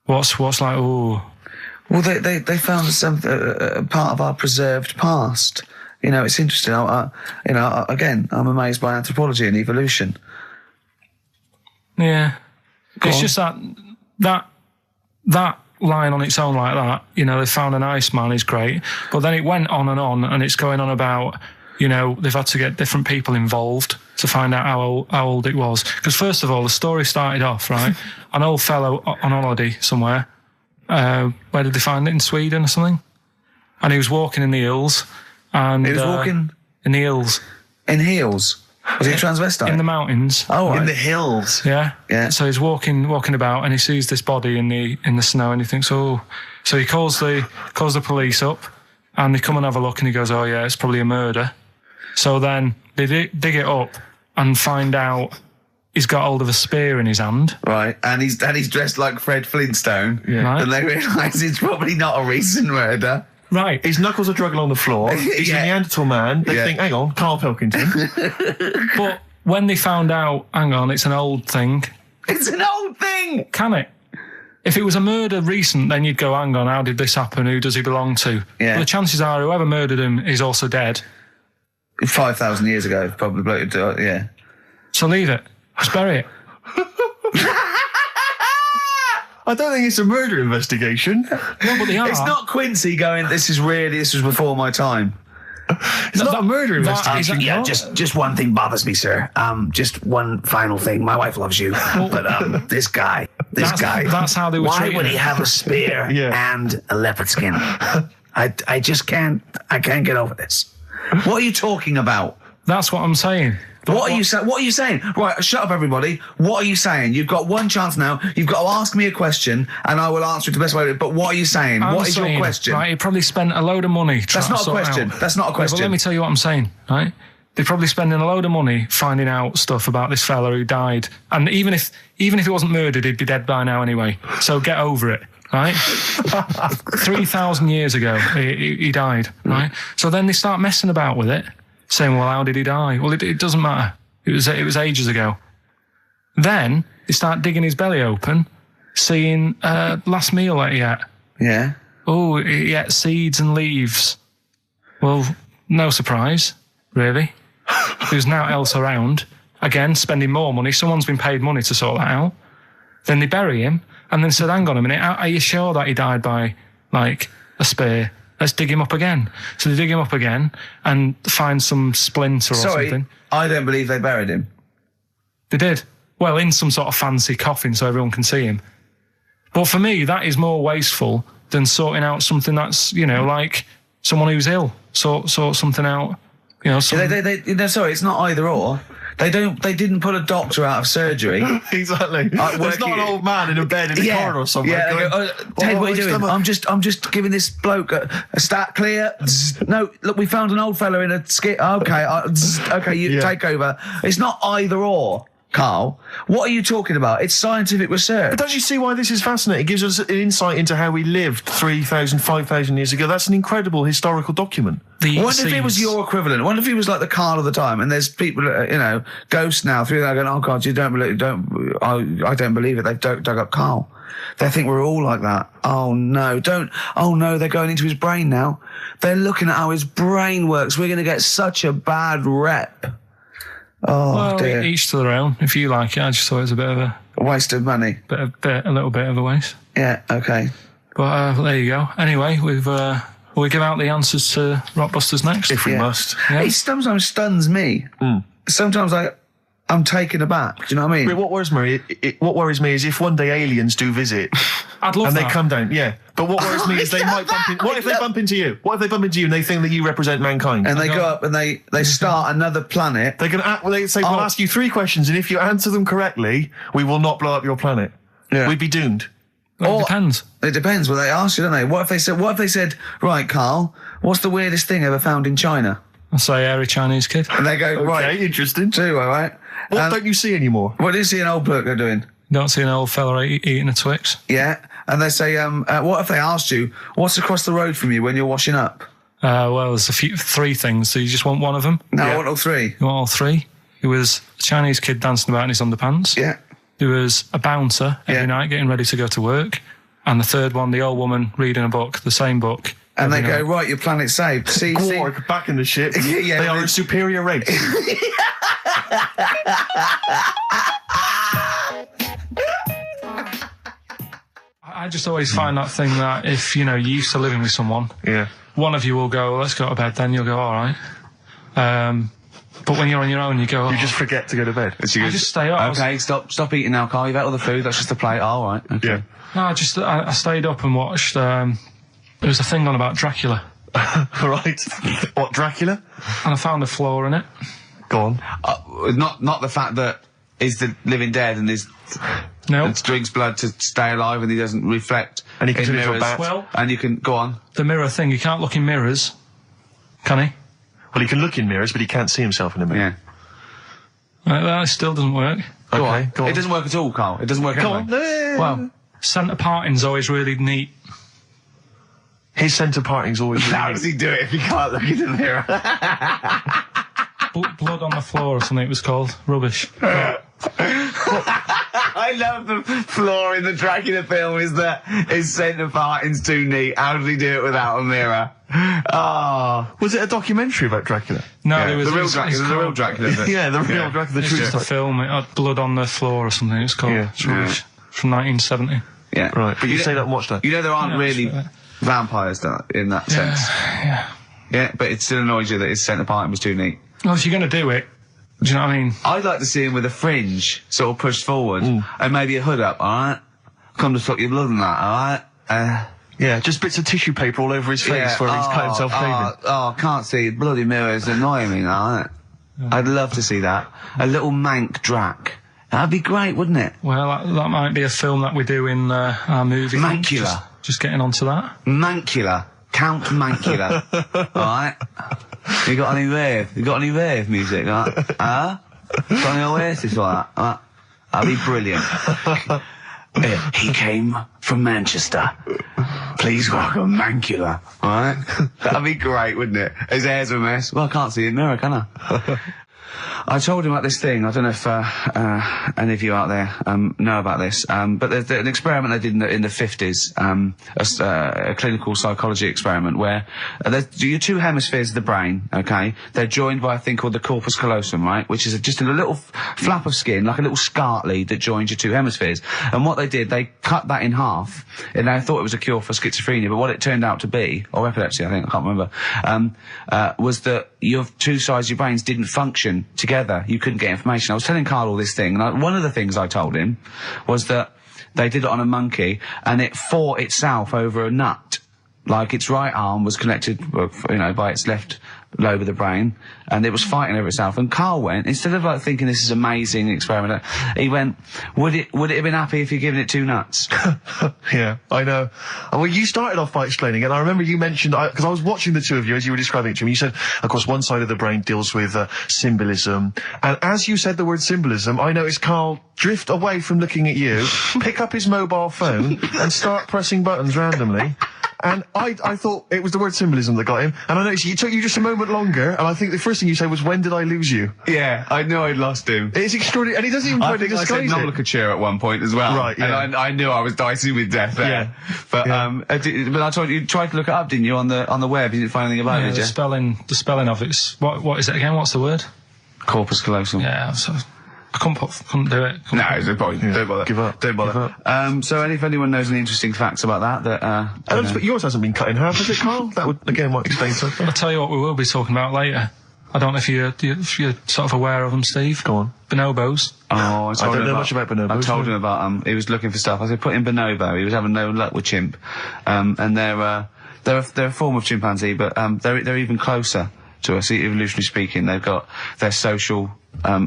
What's like, ooh... Well, they found some part of our preserved past it's interesting. Again, I'm amazed by anthropology and evolution. Yeah. It's just that line on its own like that, they found an Iceman is great, but then it went on, and it's going on about, they've had to get different people involved to find out how old it was. Because first of all, the story started off, right, an old fellow on holiday somewhere, where did they find it, in Sweden or something? And he was walking in the hills, and... He was walking? In the hills. In heels? Was he a transvestite? In the mountains. Oh, right. In the hills. Yeah. Yeah. So he's walking about, and he sees this body in the snow, and he thinks, oh. So he calls the police up, and they come and have a look, and he goes, oh yeah, it's probably a murder. So then they dig it up and find out he's got hold of a spear in his hand. Right, and he's dressed like Fred Flintstone. Yeah. Right. And they realise it's probably not a recent murder. Right. His knuckles are dragging on the floor. He's a Neanderthal man. They think, hang on, Karl Pilkington. But when they found out, hang on, it's an old thing. It's an old thing! Can it? If it was a murder recent, then you'd go, hang on, how did this happen? Who does he belong to? Yeah. But the chances are whoever murdered him is also dead. 5,000 years ago, probably. Yeah. So leave it. Just bury it. I don't think it's a murder investigation. No, but they are. It's not Quincy going, this was before my time. It's not a murder investigation. Yeah, just one thing bothers me, sir. Just one final thing. My wife loves you, but this guy. That's how they were Why treating would he him. have a spear and a leopard skin? I just can't. I can't get over this. What are you talking about? That's what I'm saying. What are you saying? Right, shut up, everybody. What are you saying? You've got one chance now. You've got to ask me a question, and I will answer it the best way. But what are you saying? What is your question? Right, he probably spent a load of money. That's not a question. That's not a question. But let me tell you what I'm saying, right? They're probably spending a load of money finding out stuff about this fella who died. And even if he wasn't murdered, he'd be dead by now anyway. So get over it, right? 3,000 years ago, he died, right? So then they start messing about with it, saying, well, how did he die? Well, it doesn't matter. It was ages ago. Then they start digging his belly open, seeing last meal that he ate. Yeah. Oh, he ate seeds and leaves. Well, no surprise, really. There's now else around. Again, spending more money. Someone's been paid money to sort that out. Then they bury him, and then said, hang on a minute, are you sure that he died by, like, a spear? Let's dig him up again. So they dig him up again and find some splinter or something. I don't believe they buried him. They did. Well, in some sort of fancy coffin so everyone can see him. But for me, that is more wasteful than sorting out something that's, like someone who's ill. Sort something out, Sorry, it's not either or. They didn't put a doctor out of surgery. Exactly. It's not an old man in a bed in the corridor somewhere. Yeah, going, Ted, what are you doing? I'm just giving this bloke a stat clear. No, look, we found an old fella in a skit. Okay, you take over. It's not either or, Karl. What are you talking about? It's scientific research. But don't you see why this is fascinating? It gives us an insight into how we lived 3,000, 5,000 years ago. That's an incredible historical document. What if it was your equivalent? What if he was like the Karl of the time, and there's people, ghosts now through there going, oh God, I don't believe it. They've dug up Karl. They think we're all like that. Oh no, they're going into his brain now. They're looking at how his brain works. We're going to get such a bad rep. Oh, well, dear. Each to their own. If you like it, I just thought it was a bit of a waste of money. A little bit of a waste. Yeah, okay. But there you go. Anyway, we give out the answers to Rockbusters next. If we must. Yeah. It sometimes stuns me. Sometimes I'm taken aback. Do you know what I mean? But what worries me is if one day aliens do visit, I'd love and that. they come down. Yeah, but what worries me is they might bump in. What if they bump into you? What if they bump into you and they think that you represent mankind? And they go up and they start another planet. They're going to they say, we'll ask you 3 questions, and if you answer them correctly, we will not blow up your planet. Yeah. We'd be doomed. Well, it depends. It depends what they ask you, don't they? What if they said, right, Karl, what's the weirdest thing ever found in China? I say hairy Chinese kid. And they go, right. Okay, interesting. Too, all right. What don't you see anymore? What do you see an old bloke doing? Don't see an old fella eating a Twix. Yeah. And they say, what if they asked you, what's across the road from you when you're washing up? Well, there's 3 things. So you just want one of them? No, I want all 3. You want all 3? It was a Chinese kid dancing about in his underpants. Yeah. There was a bouncer every night getting ready to go to work. And the third one, the old woman reading a book, the same book, And they every go, night. right, your planet's saved. See, Quark back in the ship. Yeah, they are but- a superior race. I just always find that thing that if, you know, you're used to living with someone, Yeah. one of you will go, let's go to bed, then you'll go, all right. But when you're on your own, you go, You just forget to go to bed. I just stay up. Okay, stop eating now, Carl. You've ate all the food. That's just a plate. All right. Okay. Yeah. No, I stayed up and watched, there was a thing on about Dracula, Right. What, Dracula? and I found a flaw in it. Go on. Not the fact that he's the living dead and he's No. and drinks blood to stay alive and he doesn't reflect. And he can in turn into a mirrors. bat. Well- and you can go on. The mirror thing, you can't look in mirrors, can he? Well, he can look in mirrors, but he can't see himself in a mirror. Yeah. That still doesn't work. Go Okay, on. go on. It doesn't work at all, Carl. It doesn't work. Go anyway. on. Well, Centre parting's always really neat. His centre parting's always how really does he do it if he can't look in the mirror? Blood on the floor or something it was called. Rubbish. I love the flaw in the Dracula film is that his centre parting's too neat. How does he do it without a mirror? Oh. Was it a documentary about Dracula? No, Yeah, there was the real it's Dracula. The real called- Dracula. Is it? Yeah, the real Dracula. It's The just a true. film. It had blood on the floor or something. It's called. Yeah. It's rubbish. From 1970. Yeah. Right, but you know- stayed up and watched that. You know there aren't Yeah, really that's right. vampires in that sense. Yeah. Yeah, but it still annoys you that his centre parting was too neat. Well, if you're going to do it, do you know what I mean? I'd like to see him with a fringe sort of pushed forward and maybe a hood up, alright? Come to suck your blood and that, alright? Yeah, just bits of tissue paper all over his face where he's cut himself shaving. I can't see. Bloody mirrors annoying me, alright? I'd love to see that. A little mank Drac. That'd be great, wouldn't it? Well, that might be a film that we do in our movie. Mancula. Just getting onto that. Mancula. Count Mancula. Alright? You got any rave? You got any rave music? Got any Oasis like that? That'd be brilliant. He came from Manchester. Please welcome Mancula. Alright? That'd be great, wouldn't it? His hair's a mess. Well, I can't see in the mirror, can I? I told him about this thing. I don't know if any of you out there know about this, but there's an experiment they did in the 50s, a clinical psychology experiment where your two hemispheres of the brain, okay, they're joined by a thing called the corpus callosum, right, which is just a little flap of skin, like a little scarlet lead that joins your two hemispheres. And what they did, they cut that in half, and they thought it was a cure for schizophrenia, but what it turned out to be, or epilepsy, I think, I can't remember, was that your two sides of your brains didn't function together. You couldn't get information. I was telling Karl all this thing, and one of the things I told him was that they did it on a monkey, and it fought itself over a nut. Like its right arm was connected, by its left lobe of the brain, and it was fighting over itself. And Karl went, instead of like thinking this is amazing experiment, he went, would it have been happy if you'd given it two nuts? Yeah, I know. Well, you started off by explaining it, and I remember you mentioned, because I was watching the two of you as you were describing it to me, you said, of course, one side of the brain deals with symbolism, and as you said the word symbolism, I noticed Karl drift away from looking at you, pick up his mobile phone, and start pressing buttons randomly. And I thought it was the word symbolism that got him. And I noticed it took you just a moment longer. And I think the first thing you said was, when did I lose you? Yeah, I knew I'd lost him. It's extraordinary. And he doesn't even try I to think I said disguise it. nomenclature at one point as well. Right, yeah. And I knew I was dicing with death there. Yeah. But, Yeah. but I told you tried to look it up, didn't you, on the web? You didn't find anything about Yeah, it, did you? the spelling of it's what is it again? What's the word? Corpus callosum. Yeah, so I couldn't do it. No, it's a point. Yeah. Don't bother. Give up. Don't bother. Give up. So if anyone knows any interesting facts about that, But yours hasn't been cut in half, has it, Karl? That would, again, might explain something. I'll tell you what we will be talking about later. I don't know if you're sort of aware of them, Steve. Go on. Bonobos. I don't know much about bonobos, I told no. him about he was looking for stuff. I said put in bonobo. He was having no luck with chimp, and they're a form of chimpanzee, but they're even closer to us, evolutionarily speaking. They've got their social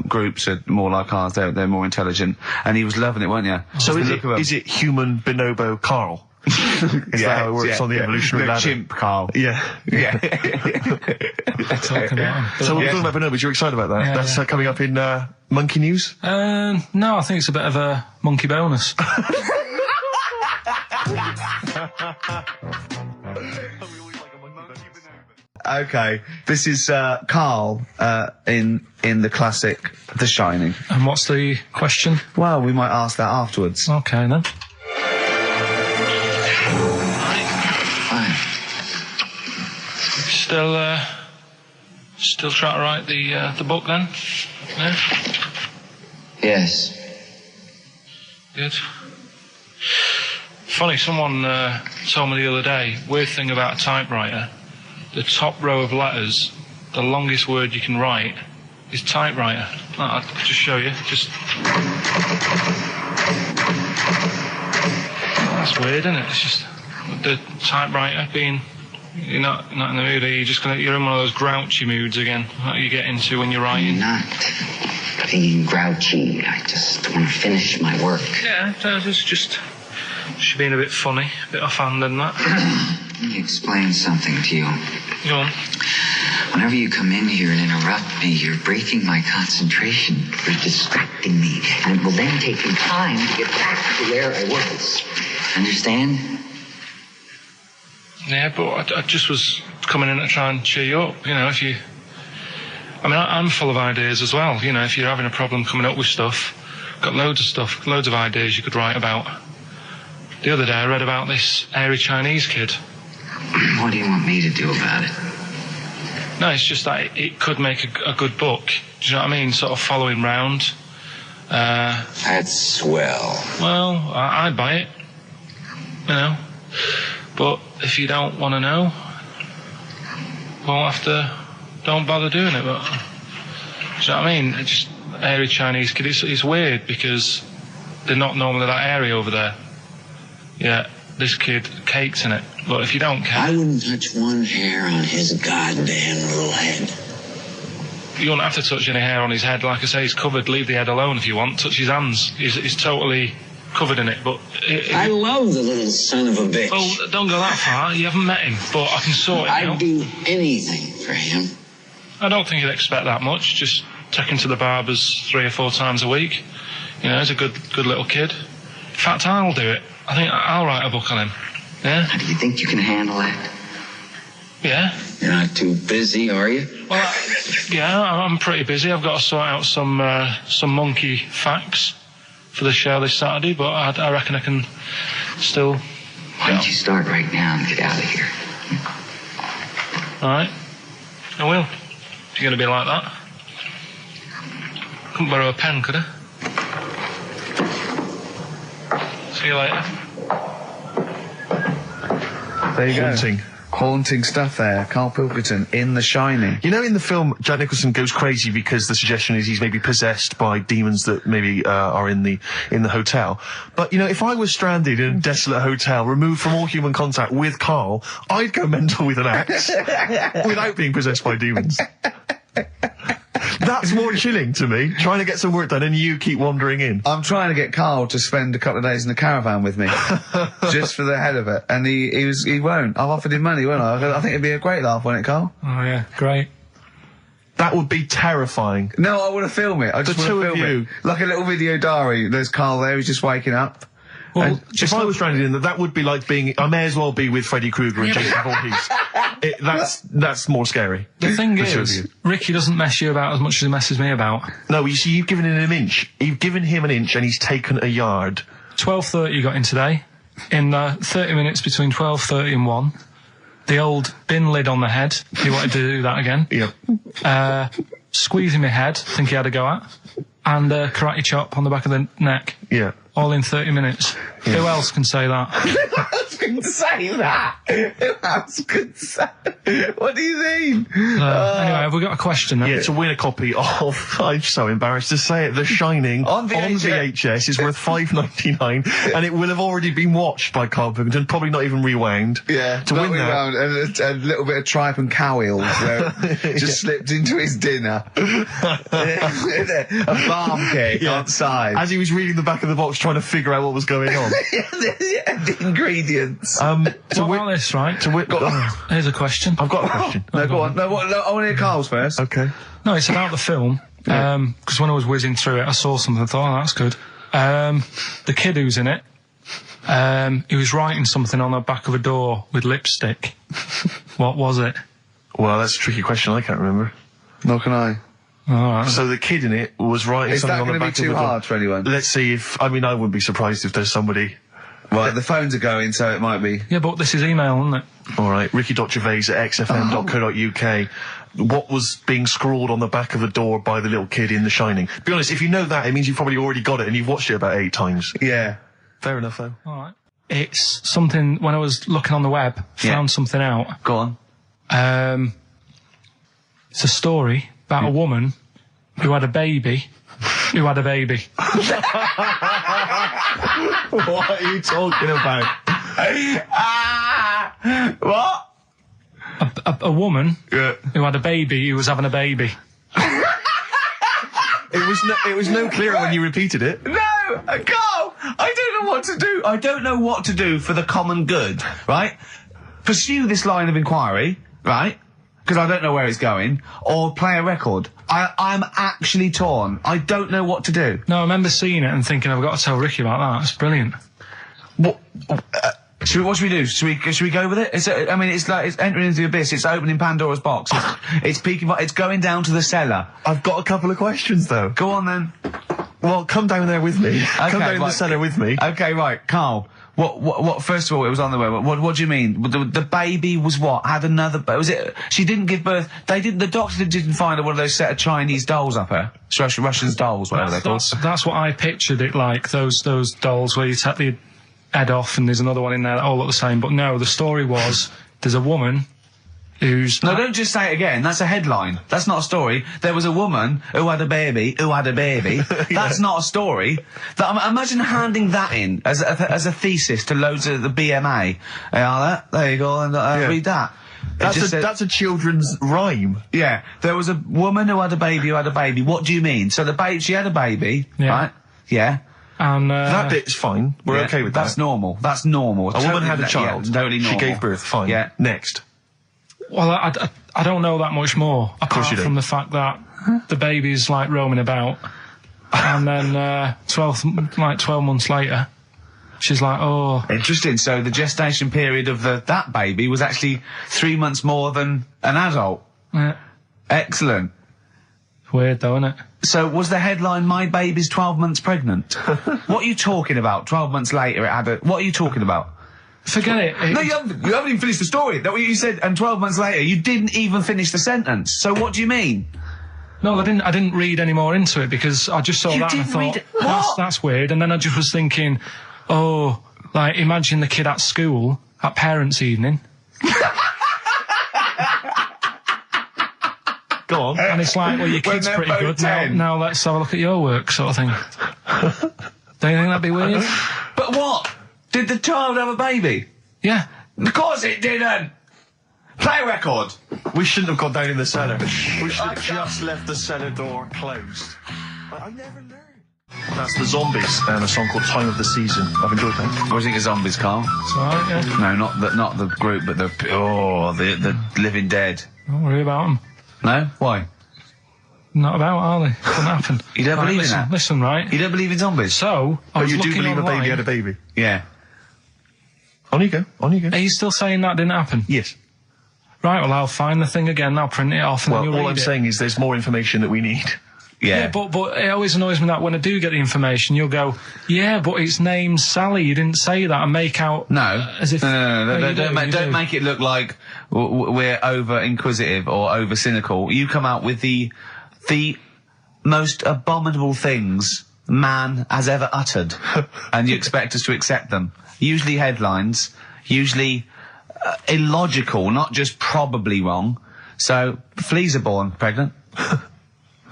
groups are more like ours. They're more intelligent, and he was loving it, weren't you? So Just the look of 'em. is it human bonobo Karl? Is that how it works on the evolutionary no, ladder? chimp, Karl. Yeah. Yeah. Talking about 'em. So we're talking about bonobos. You're excited about that? Yeah, That's yeah. Coming up in Monkey News? No, I think it's a bit of a monkey bonus. Okay, this is Karl in the classic The Shining. And what's the question? Well, we might ask that afterwards. Okay then. Still trying to write the book then? Yeah? Yes. Good. Funny, someone told me the other day, weird thing about a typewriter, the top row of letters, the longest word you can write is typewriter. I'll just show you. That's weird, isn't it? It's just the typewriter being... You're not in the mood, are you? You're in one of those grouchy moods again, that you get into when you're writing. I'm not being grouchy. I just want to finish my work. Yeah, it's just being a bit funny, a bit offhand and that. Let me explain something to you. Go on. Whenever you come in here and interrupt me, you're breaking my concentration. You're distracting me. And it will then take me time to get back to where I was. Understand? Yeah, but I just was coming in to try and cheer you up, if you... I'm full of ideas as well, if you're having a problem coming up with stuff, got loads of ideas you could write about. The other day I read about this hairy Chinese kid. What do you want me to do about it? No, it's just that it could make a good book. Do you know what I mean? Sort of following round. That's swell. Well, I'd buy it, But if you don't want to know, don't bother doing it. But do you know what I mean? It's just hairy Chinese kid. It's weird because they're not normally that hairy over there. Yeah, this kid cakes in it. But if you don't care, I wouldn't touch one hair on his goddamn little head. You won't have to touch any hair on his head. Like I say, he's covered. Leave the head alone if you want. Touch his hands. He's totally covered in it. But I love the little son of a bitch. Well, don't go that far. You haven't met him, but I can sort it out. I'd do anything for him. I don't think he'd expect that much. Just take him to the barbers 3 or 4 times a week. He's a good little kid. In fact, I'll do it. I think I'll write a book on him. Yeah? Do you think you can handle that? Yeah. You're not too busy, are you? Well, I'm pretty busy. I've got to sort out some monkey facts for the show this Saturday, but I reckon I can still... Why don't you start right now and get out of here? All right. I will. If you're going to be like that. Couldn't borrow a pen, could I? See you later. There you Haunting. go. Haunting stuff there. Karl Pilkington in The Shining. In the film, Jack Nicholson goes crazy because the suggestion is he's maybe possessed by demons that maybe are in the hotel. But, if I was stranded in a desolate hotel, removed from all human contact with Karl, I'd go mental with an axe without being possessed by demons. That's more chilling to me, trying to get some work done and you keep wandering in. I'm trying to get Karl to spend a couple of days in the caravan with me, just for the head of it, and he won't. I've offered him money, won't I? I think it'd be a great laugh, won't it, Karl? Oh yeah, great. That would be terrifying. No, I want to film it. I just want to film it. Like a little video diary. There's Karl there, he's just waking up. Well, if I was stranded in that would be like being... I may as well be with Freddy Krueger and Jason Voorhees. That's more scary. The thing is, Ricky doesn't mess you about as much as he messes me about. No, you see, you've given him an inch. You've given him an inch and he's taken a yard. 12:30 you got in today. In 30 minutes between 12:30 and 1. The old bin lid on the head. He wanted to do that again. Yep. Squeezing my head, think he had a go at. And karate chop on the back of the neck. Yeah. All in 30 minutes. Yeah. Who else can say that? Who else can say that? Who else can say... What do you mean? Anyway, have we got a question then? Yeah, to win a copy of... I'm so embarrassed to say it. The Shining on VHS is worth $5.99 and it will have already been watched by Karl Pilkington, probably not even rewound. Yeah, to win that. And a little bit of tripe and cow eels just slipped into his dinner. A barm cake outside. As he was reading the back of the box trying to figure out what was going on. The ingredients. What about this, right? Here's a question. I've got a question. No, go on. No, I want to hear Karl's first. Okay. No, it's about the film. Because when I was whizzing through it, I saw something and thought, oh, that's good. The kid who's in it, he was writing something on the back of a door with lipstick. What was it? Well, that's a tricky question. I can't remember. Nor can I. Right. So the kid in it was writing something on the back of the door. Is that going to be too hard for anyone? Let's see if... I mean, I wouldn't be surprised if there's somebody Right, the phones are going, so it might be. Yeah, but this is email, isn't it? All right, ricky.gervais@xfm.co.uk. What was being scrawled on the back of the door by the little kid in The Shining? Be honest, if you know that, it means you've probably already got it and you've watched it about 8 times. Yeah. Fair enough, though. All right. It's something, when I was looking on the web, found something out. Go on. It's a story about a woman who had a baby. What are you talking about? What? A woman who had a baby who was having a baby. It was no clearer when you repeated it. No, Carl, I don't know what to do. I don't know what to do for the common good, right? Pursue this line of inquiry, right? Because I don't know where it's going, or play a record. I'm actually torn. I don't know what to do. No, I remember seeing it and thinking, I've got to tell Ricky about that. It's brilliant. What should we do? Should we go with it? It's entering into the abyss. It's opening Pandora's box. It's peeking. It's going down to the cellar. I've got a couple of questions, though. Go on then. Well, come down there with me. Okay, come down in the cellar with me. Okay, right, Carl. What? First of all, it was on the web. What do you mean? The baby was what? Had another? Was it? She didn't give birth. They didn't. The doctor didn't find one of those set of Chinese dolls up her. Russian dolls, whatever they're called. That's what I pictured it like. Those dolls where you take the head off and there's another one in there that all look the same. But no, the story was there's a woman who's... No, don't just say it again. That's a headline. That's not a story. There was a woman who had a baby who had a baby. That's not a story. Imagine handing that in as a thesis to loads of the BMA. There you go, and read that. That's a children's rhyme. Yeah. There was a woman who had a baby who had a baby. What do you mean? So she had a baby, right? Yeah. And that bit's fine. We're okay with that. That's normal. That's normal. A woman had a child. Yeah, totally normal. She gave birth. Fine. Yeah. Next. Well, I don't know that much more, apart from the fact that the baby's like roaming about, and then 12 months later, she's like, oh. Interesting. So the gestation period of that baby was actually 3 months more than an adult. Yeah. Excellent. Weird though, isn't it? So was the headline, "My baby's 12 months pregnant"? What are you talking about? 12 months later, it had a... What are you talking about? Forget it. No, you haven't even finished the story. That's what you said, and 12 months later, you didn't even finish the sentence. So what do you mean? No, I didn't read any more into it because I just saw that and I thought, that's weird. And then I just was thinking, oh, like, imagine the kid at school, at parents' evening. Go on. And it's like, well, your kid's pretty good. Now let's have a look at your work, sort of thing. Don't you think that'd be weird? But what? Did the child have a baby? Yeah. Of course it didn't! Play a record! We shouldn't have gone down in the cellar. We should have just left the cellar door closed. I never learned. That's the Zombies and a song called Time of the Season. I've enjoyed that. What do you think of Zombies, Carl? It's alright, yeah. No, not the group, but the Living Dead. Don't worry about them. No? Why? Not about, are they? Couldn't happen. You don't believe in that? Listen, right? You don't believe in zombies? So, but you do believe a baby had a baby? Yeah. On you go. On you go. Are you still saying that didn't happen? Yes. Right, well, I'll find the thing again, I'll print it off, and then you'll read it. All I'm saying is there's more information that we need. Yeah. But it always annoys me that when I do get the information, you'll go, yeah, but its name's Sally, you didn't say that, and make out... No. As if... No, don't make it look like we're over-inquisitive or over-cynical. You come out with the most abominable things man has ever uttered, and you expect us to accept them. Usually headlines, usually illogical, not just probably wrong. So, fleas are born pregnant.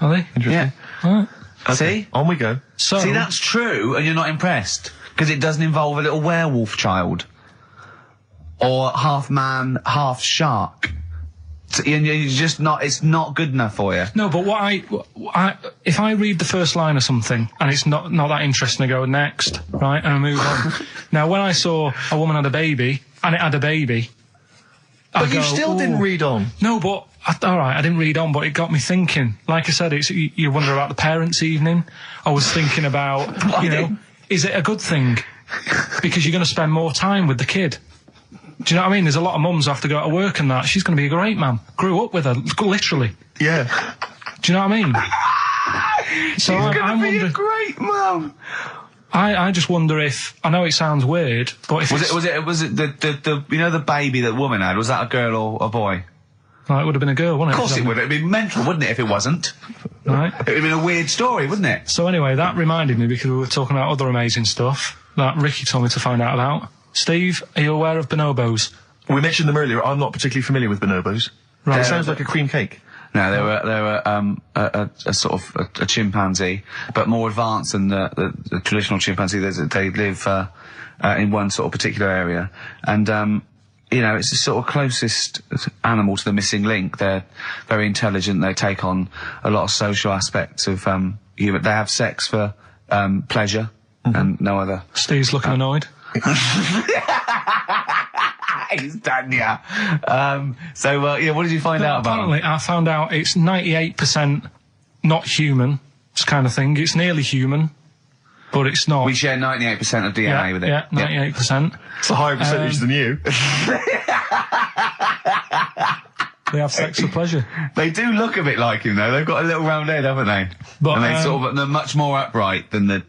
Are they? Interesting. Yeah. Right. Okay. See? On we go. So, see, that's true, and you're not impressed, because it doesn't involve a little werewolf child. Or half man, half shark. And you're just not, it's not good enough for you. No, but if I read the first line of something and it's not that interesting, I go next, right, and I move on. Now, when I saw a woman had a baby, and it had a baby, but you still didn't read on. No, but, alright, I didn't read on, but it got me thinking. Like I said, you wonder about the parents' evening. I was thinking about, is it a good thing? Because you're going to spend more time with the kid. Do you know what I mean? There's a lot of mums who have to go to work and that. She's going to be a great mum. Grew up with her, literally. Yeah. Do you know what I mean? So She's going to be a great mum. I just wonder if, I know it sounds weird, but if Was it the you know the baby that woman had, was that a girl or a boy? Well, it would have been a girl, wouldn't it? Of course it would. It'd be mental, wouldn't it, if it wasn't? Right. It would have been a weird story, wouldn't it? So anyway, that reminded me, because we were talking about other amazing stuff that Ricky told me to find out about. Steve, are you aware of bonobos? We mentioned them earlier. I'm not particularly familiar with bonobos. Right. It sounds like a cream cake. No, they were a sort of a chimpanzee, but more advanced than the traditional chimpanzee. They live in one sort of particular area, and you know, it's the sort of closest animal to the missing link. They're very intelligent. They take on a lot of social aspects of human. They have sex for pleasure and no other. Steve's looking annoyed. He's done, yeah. Yeah, what did you find out about Apparently, I found out it's 98% not human, this kind of thing. It's nearly human, but it's not. We share 98% of DNA with it. Yeah, 98%. It's a higher percentage than you. They have sex for pleasure. They do look a bit like him, though. They've got a little round head, haven't they? But, And they're much more upright than the,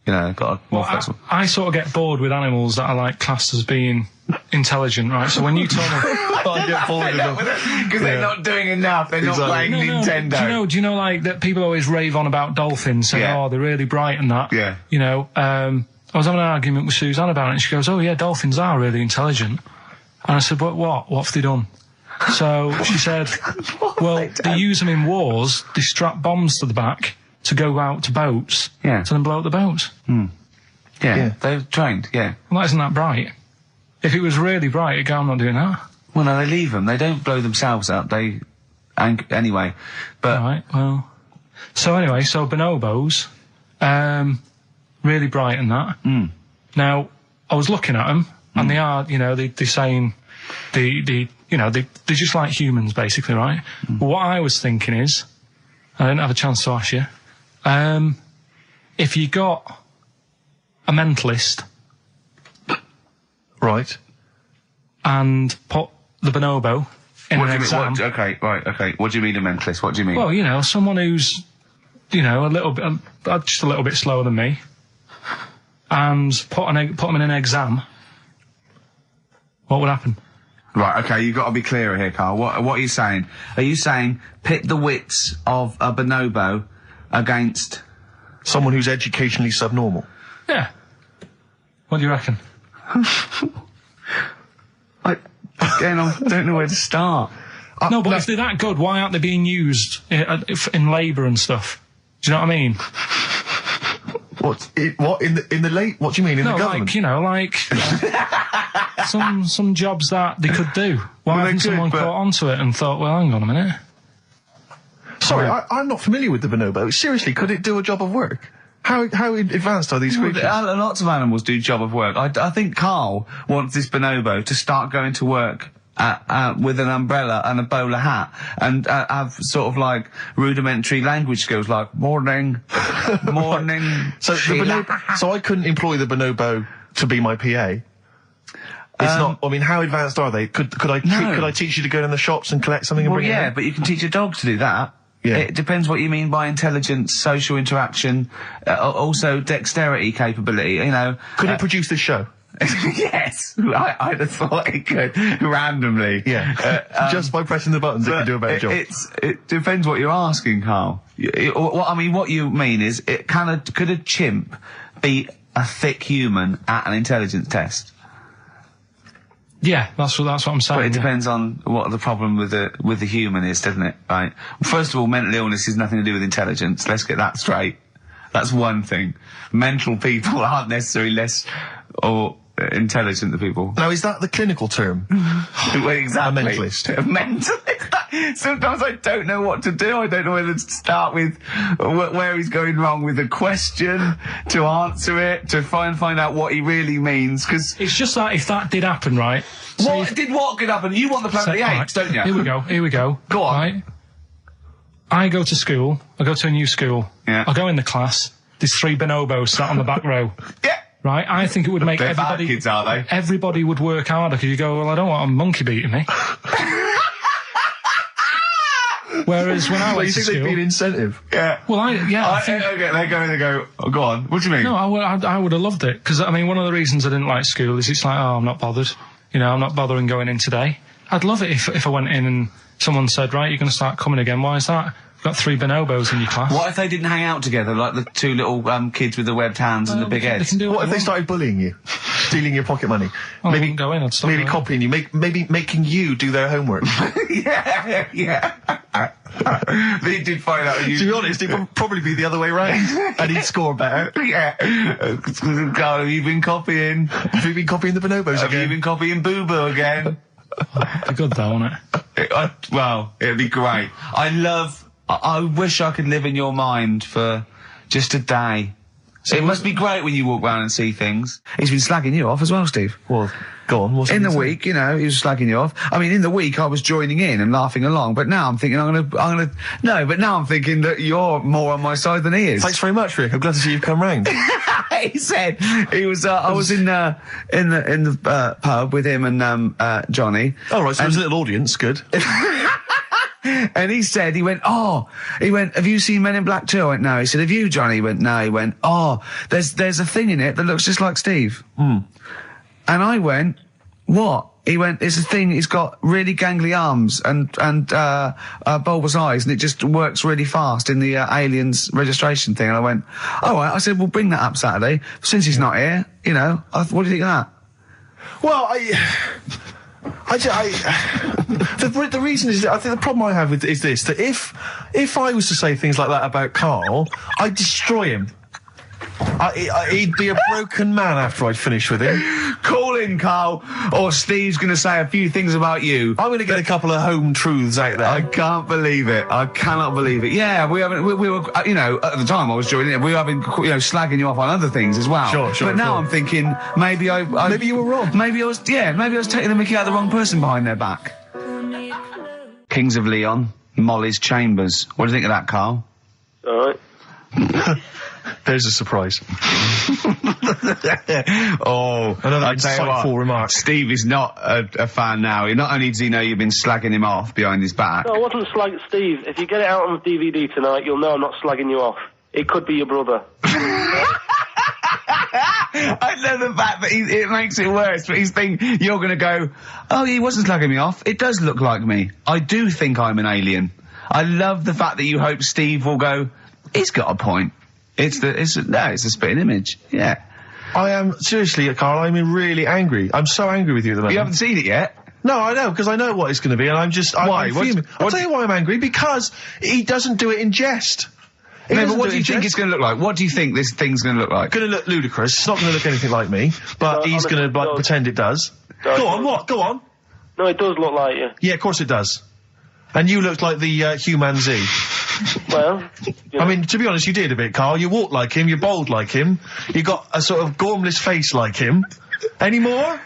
you know, got a more flexible. I sort of get bored with animals that are like classed as being intelligent, right? So when you told me, I get bored with them. Because they're not doing enough. They're not playing Nintendo. Do you know, like, that people always rave on about dolphins, saying, oh, they're really bright and that. Yeah. You know, I was having an argument with Suzanne about it, and she goes, oh, yeah, dolphins are really intelligent. And I said, but what? What have they done? So she said, well, they use them in wars. They strap bombs to the back to go out to boats. Yeah. To then blow up the boats. Yeah, they're trained, yeah. Well, that isn't that bright. If it was really bright, you'd go, I'm not doing that. Well, no, they leave them. They don't blow themselves up. Anyway. But. Right, well. So anyway, so bonobos, really bright and that. Now, I was looking at them, and they are, you know, they're saying, they're just like humans, basically, right? But what I was thinking is, I didn't have a chance to ask you, if you got a mentalist, Right. and put the bonobo in an exam. Okay. What do you mean a mentalist? What do you mean? Well, you know, someone who's, you know, a little bit, just a little bit slower than me, and put them in an exam, what would happen? Right, okay, you've got to be clearer here, Karl. What are you saying? Are you saying pit the wits of a bonobo against... Someone who's educationally subnormal? Yeah. What do you reckon? I don't know where to start. No, but if they're that good, why aren't they being used in labour and stuff? Do you know what I mean? What in the late? What do you mean in the government? Like, you know, like some jobs that they could do. Why hasn't someone caught onto it and thought, well, hang on a minute? Sorry, I'm not familiar with the bonobo. Seriously, could it do a job of work? How advanced are these creatures? Lots of animals do job of work. I think Karl wants this bonobo to start going to work with an umbrella and a bowler hat and have sort of like rudimentary language skills like morning. So I couldn't employ the bonobo to be my PA. It's not. I mean, how advanced are they? Could I teach you to go in the shops and collect something and bring it home? But you can teach a dog to do that. Yeah. It depends what you mean by intelligence, social interaction, also dexterity capability, you know. Could it produce this show? Yes, I'd have thought it could, randomly. Yeah, just by pressing the buttons it can do a better job. It depends what you're asking, Karl. What you mean is, could a chimp beat a thick human at an intelligence test? Yeah, that's what I'm saying. But it depends on what the problem with the human is, doesn't it? Right. First of all, mental illness has nothing to do with intelligence. Let's get that straight. That's one thing. Mental people aren't necessarily less or intelligent than people. Now, is that the clinical term? Well, exactly. A mentalist. A mentalist. Sometimes I don't know what to do. I don't know whether to start with where he's going wrong with the question, to answer it, to find out what he really means, because... It's just that if that did happen, right? What could happen? You want the Planet of the Apes, don't you? Here we go. Go on. Right? I go to school. I go to a new school. Yeah. I go in the class. There's 3 bonobos sat on the back row. Yeah. Right? I think it would make They're everybody... bad kids, are they? Everybody would work harder, because you go, well, I don't want a monkey beating me. Whereas when I Well, went you to think there'd be an school, incentive? Yeah. well, I think. Okay, they go, oh, go on. What do you mean? No, I would have loved it, because, I mean, one of the reasons I didn't like school is it's like, oh, I'm not bothered. You know, I'm not bothering going in today. I'd love it if I went in and someone said, right, you're going to start coming again. Why is that? You've got 3 bonobos in your class. What if they didn't hang out together, like the 2 little kids with the webbed hands and the big They heads? can do What if they want. started bullying you? Stealing your pocket money? Oh, I wouldn't go in, I'd stop maybe going. copying you, maybe making you do their homework. Yeah. They did find out To be honest, it would probably be the other way round. And he'd score better. Yeah. Carl, have you been copying? Have you been copying the bonobos Have you again? been copying Boo Boo again? It'd be good though, wouldn't it? Well, it'd be great. I wish I could live in your mind for just a day. It must be great when you walk around and see things. He's been slagging you off as well, Steve. Well, go on. What's In the he saying? week, you know, he was slagging you off. I mean, in the week, I was joining in and laughing along, but now I'm thinking but now I'm thinking that you're more on my side than he is. Thanks very much, Rick. I'm glad to see you've come round. He said he was. I was in the pub with him and Johnny. All right, so there's a little audience. Good. And he went, have you seen Men in Black 2? I went, no. He said, have you, Johnny? He went, no. He went, there's a thing in it that looks just like Steve. And I went, what? He went, it's a thing, it's got really gangly arms and bulbous eyes, and it just works really fast in the Aliens registration thing. And I went, all right. I said, we'll bring that up Saturday. Since he's not here, you know, what do you think of that? Well, the reason is, I think the problem I have with is this, that if I was to say things like that about Karl, I'd destroy him. He'd be a broken man after I'd finished with him. Call in, Karl, or Steve's going to say a few things about you. I'm going to get a couple of home truths out there. I can't believe it. I cannot believe it. Yeah, we were, you know, at the time I was joining it, we were having, you know, slagging you off on other things as well. Sure. But now sure. I'm thinking, maybe Maybe you were wrong. Maybe I was taking the mickey out of the wrong person behind their back. Kings of Leon, Molly's Chambers. What do you think of that, Karl? All right. There's a surprise. Another insightful remark. Steve is not a fan now. Not only does he know you've been slagging him off behind his back. No, I wasn't slagging Steve. If you get it out on DVD tonight, you'll know I'm not slagging you off. It could be your brother. I love the fact that it makes it worse, but he's thinking you're going to go, oh, he wasn't slagging me off. It does look like me. I do think I'm an alien. I love the fact that you hope Steve will go, he's got a point. It's a spitting image. Yeah. I am, seriously, Karl, I'm really angry. I'm so angry with you at the moment. You haven't seen it yet? No, I know, because I know what it's going to be, and I'm just... Why? I'm fuming. I'll tell you why I'm angry, because he doesn't do it in jest. No, but what do you think it's going to look like? What do you think this thing's going to look like? Going to look ludicrous. It's not going to look anything like me, but he's going to pretend it does. Go on, what? Go on. No, it does look like you. Yeah, of course it does. And you looked like the human Z. Well, I mean, to be honest, you did a bit, Karl. You walk like him, you're bold like him, you got a sort of gormless face like him. Any more?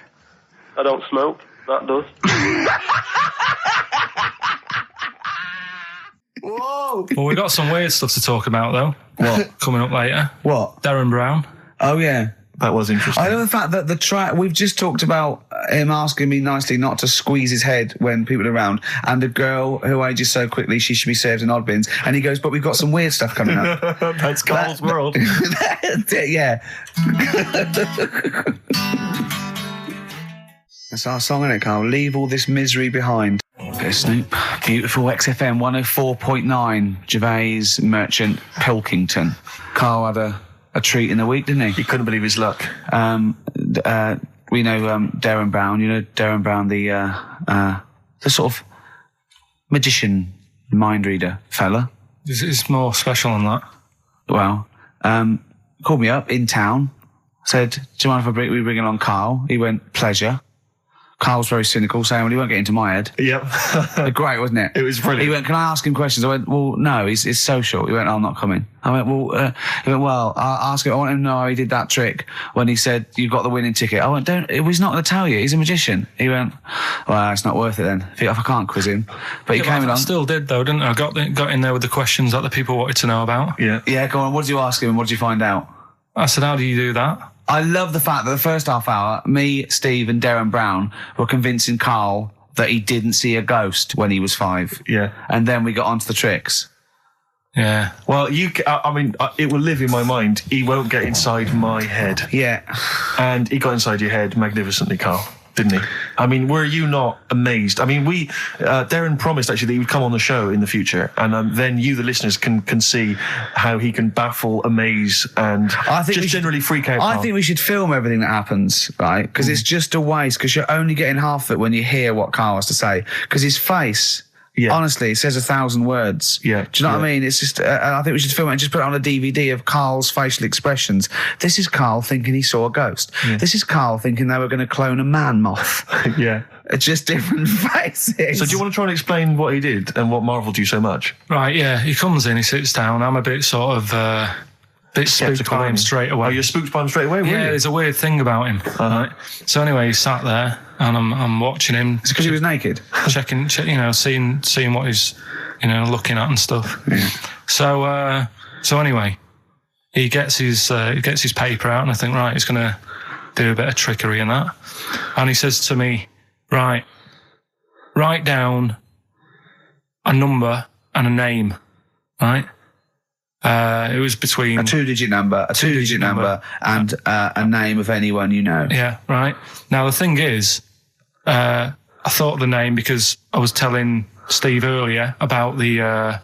I don't smoke. That does. Whoa! Well, we've got some weird stuff to talk about, though. What? Coming up later. What? Darren Brown. Oh, yeah. That was interesting. I love the fact that we've just talked about him asking me nicely not to squeeze his head when people are around, and the girl who ages so quickly she should be served in odd bins, and he goes, but we've got some weird stuff coming up. That's Karl's world. Yeah. That's our song, isn't it, Karl? Leave all this misery behind. Okay, Snoop. Beautiful XFM 104.9. Gervais, Merchant, Pilkington. Karl had a treat in the week, didn't he? He couldn't believe his luck. We know Darren Brown. You know Darren Brown, the sort of magician, mind reader fella. It's more special than that. Well, called me up in town, said, do you mind if we bring along Karl? He went, pleasure. Karl's very cynical, saying, well, he won't get into my head. Yep. Great, wasn't it? It was brilliant. He went, can I ask him questions? I went, well, no, he's social. He went, I'm not coming. I went, he went, well, I'll ask him. I want him to know how he did that trick when he said, you got the winning ticket. I went, he's not going to tell you. He's a magician. He went, well, it's not worth it then, if I can't quiz him. But he came along. I still did, though, didn't I? I got in there with the questions that the people wanted to know about. Yeah. Yeah, go on. What did you ask him and what did you find out? I said, how do you do that? I love the fact that the first half hour, me, Steve and Darren Brown were convincing Karl that he didn't see a ghost when he was 5. Yeah. And then we got onto the tricks. Yeah. Well, it will live in my mind. He won't get inside my head. Yeah. And he got inside your head magnificently, Karl, didn't he? I mean, were you not amazed? I mean, Darren promised actually that he would come on the show in the future, and then you, the listeners, can see how he can baffle, amaze, and generally freak out. I think we should film everything that happens, right? Because it's just a waste, because you're only getting half of it when you hear what Karl has to say. Because his face... Yeah. Honestly, it says 1,000 words. Yeah. Do you know what I mean? It's just, I think we should film it and just put it on a DVD of Karl's facial expressions. This is Karl thinking he saw a ghost. Yeah. This is Karl thinking they were going to clone a man moth. Yeah. It's just different faces. So do you want to try and explain what he did and what marvelled you so much? Right, yeah. He comes in, he sits down. I'm a bit sort of... bit spooked by him straight away. Oh, you're spooked by him straight away, were you? Yeah, there's a weird thing about him. Right? So anyway, he sat there, and I'm watching him. It's because he was naked? Checking, seeing what he's, looking at and stuff. Yeah. So anyway, he gets his paper out, and I think, right, he's going to do a bit of trickery and that. And he says to me, right, write down a number and a name, right? It was between a two-digit number, and a name of anyone you know. Yeah, right. Now the thing is, I thought of the name because I was telling Steve earlier about the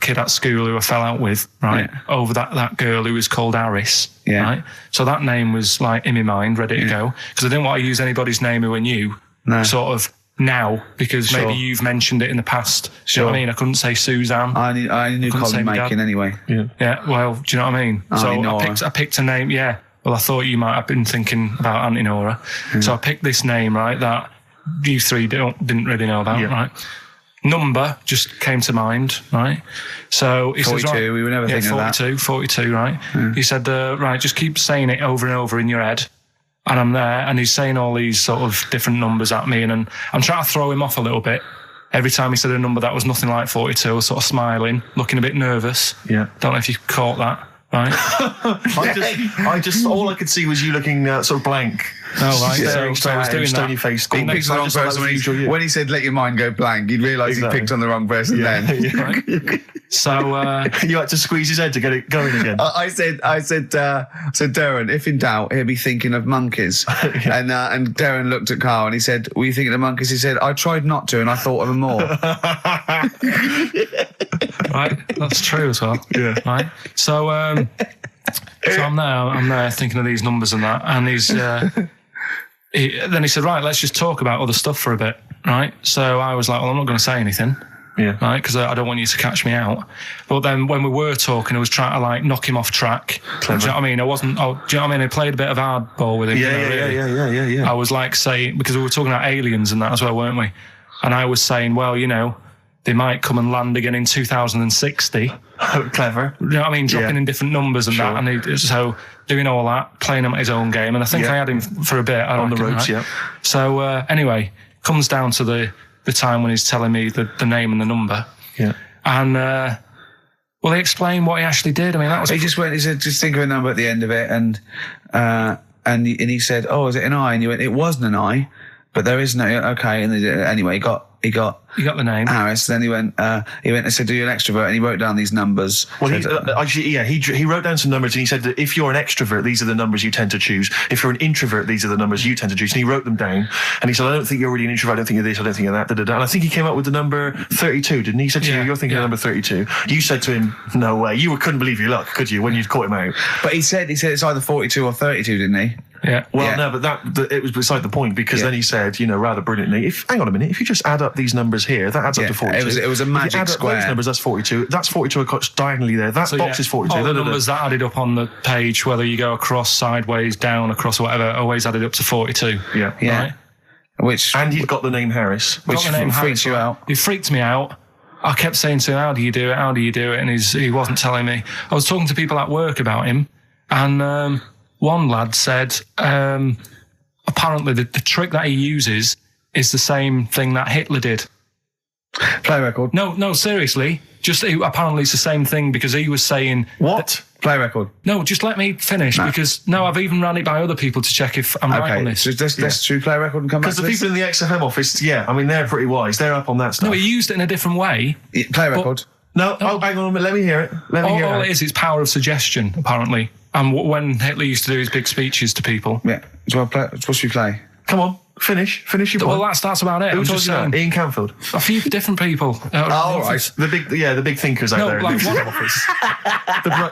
kid at school who I fell out with, right? Yeah. Over that girl who was called Aris, right? So that name was like in my mind, ready to go, because I didn't want to use anybody's name who I knew, sort of. Now, because maybe you've mentioned it in the past. Do you know what I mean? I couldn't say Suzanne. I knew Colin Makin anyway. Yeah, well, do you know what I mean? I picked a name, yeah. Well, I thought you might have been thinking about Auntie Nora. So I picked this name, right, that you three didn't really know about, right? Number just came to mind, right? So he 42, says, right, we were never thinking of that. 42, right? Yeah. He said, right, just keep saying it over and over in your head. And I'm there, and he's saying all these sort of different numbers at me, and I'm trying to throw him off a little bit. Every time he said a number that was nothing like 42, I was sort of smiling, looking a bit nervous. Yeah. Don't know if you caught that, right? I just, all I could see was you looking sort of blank. Oh, right. So I was doing stony face. He picked on the wrong person when he said, let your mind go blank, you'd realise he picked on the wrong person then. Right. So you had to squeeze his head to get it going again. I said, Darren, if in doubt, he'll be thinking of monkeys. And Darren looked at Karl and he said, were you thinking of monkeys? He said, I tried not to and I thought of them more. Right, that's true as well. Yeah. Right. So I'm there thinking of these numbers and that, and then he said, right, let's just talk about other stuff for a bit, right? So I was like, well, I'm not going to say anything. Yeah. Right, because I don't want you to catch me out. But then when we were talking, I was trying to like knock him off track. Clever. Do you know what I mean? Do you know what I mean? I played a bit of hardball with him. Yeah. I was like saying, because we were talking about aliens and that as well, weren't we? And I was saying, well, they might come and land again in 2060. Oh, clever. You know what I mean? Dropping in different numbers and that. And so doing all that, playing him at his own game. And I think I had him for a bit. On the ropes, right? So anyway, comes down to the time when he's telling me the name and the number. Yeah. And, well, he explained what he actually did. I mean, that was... He said, just think of a number at the end of it. And he said, oh, is it an I? And you went, it wasn't an I, but there is no... Okay. And anyway, he got the name. Harris. Then he went and said, "Do you an extrovert?" And he wrote down these numbers. Well, he wrote down some numbers and he said that if you're an extrovert, these are the numbers you tend to choose. If you're an introvert, these are the numbers you tend to choose. And he wrote them down. And he said, "I don't think you're really an introvert. I don't think you're this. I don't think you're that." And I think he came up with the number 32, didn't he? He said to you, "You're thinking of number 32." You said to him, "No way." You couldn't believe your luck, could you, when you'd caught him out? But he said it's either 42 or 32, didn't he? Yeah. Well, no, but it was beside the point, because then he said, rather brilliantly, hang on a minute, if you just add up these numbers here, that adds up to 42. It was a magic if you add square. Up those numbers, that's 42. That's 42 across diagonally there. That box is 42. All the numbers that added up on the page, whether you go across, sideways, down, across, whatever, always added up to 42. Yeah. Right? And you've got the name Harris. Which freaks you out. It freaked me out. I kept saying to him, how do you do it? How do you do it? And he wasn't telling me. I was talking to people at work about him, and one lad said, apparently the trick that he uses is the same thing that Hitler did. Play record. No, seriously. Apparently it's the same thing because he was saying... What? Play record. No, just let me finish because... No, I've even ran it by other people to check if I'm right on this. So let's do play record and come back to because the people in the XFM office, they're pretty wise. They're up on that stuff. No, he used it in a different way. Play record. No, hang on a minute. Let me hear it. All it is, it's power of suggestion, apparently. And when Hitler used to do his big speeches to people... Yeah. What should we play? Come on. Finish your point. Well, that's about it. Who told you that? Ian Canfield. A few different people. All right. The big thinkers out there. Like in the office.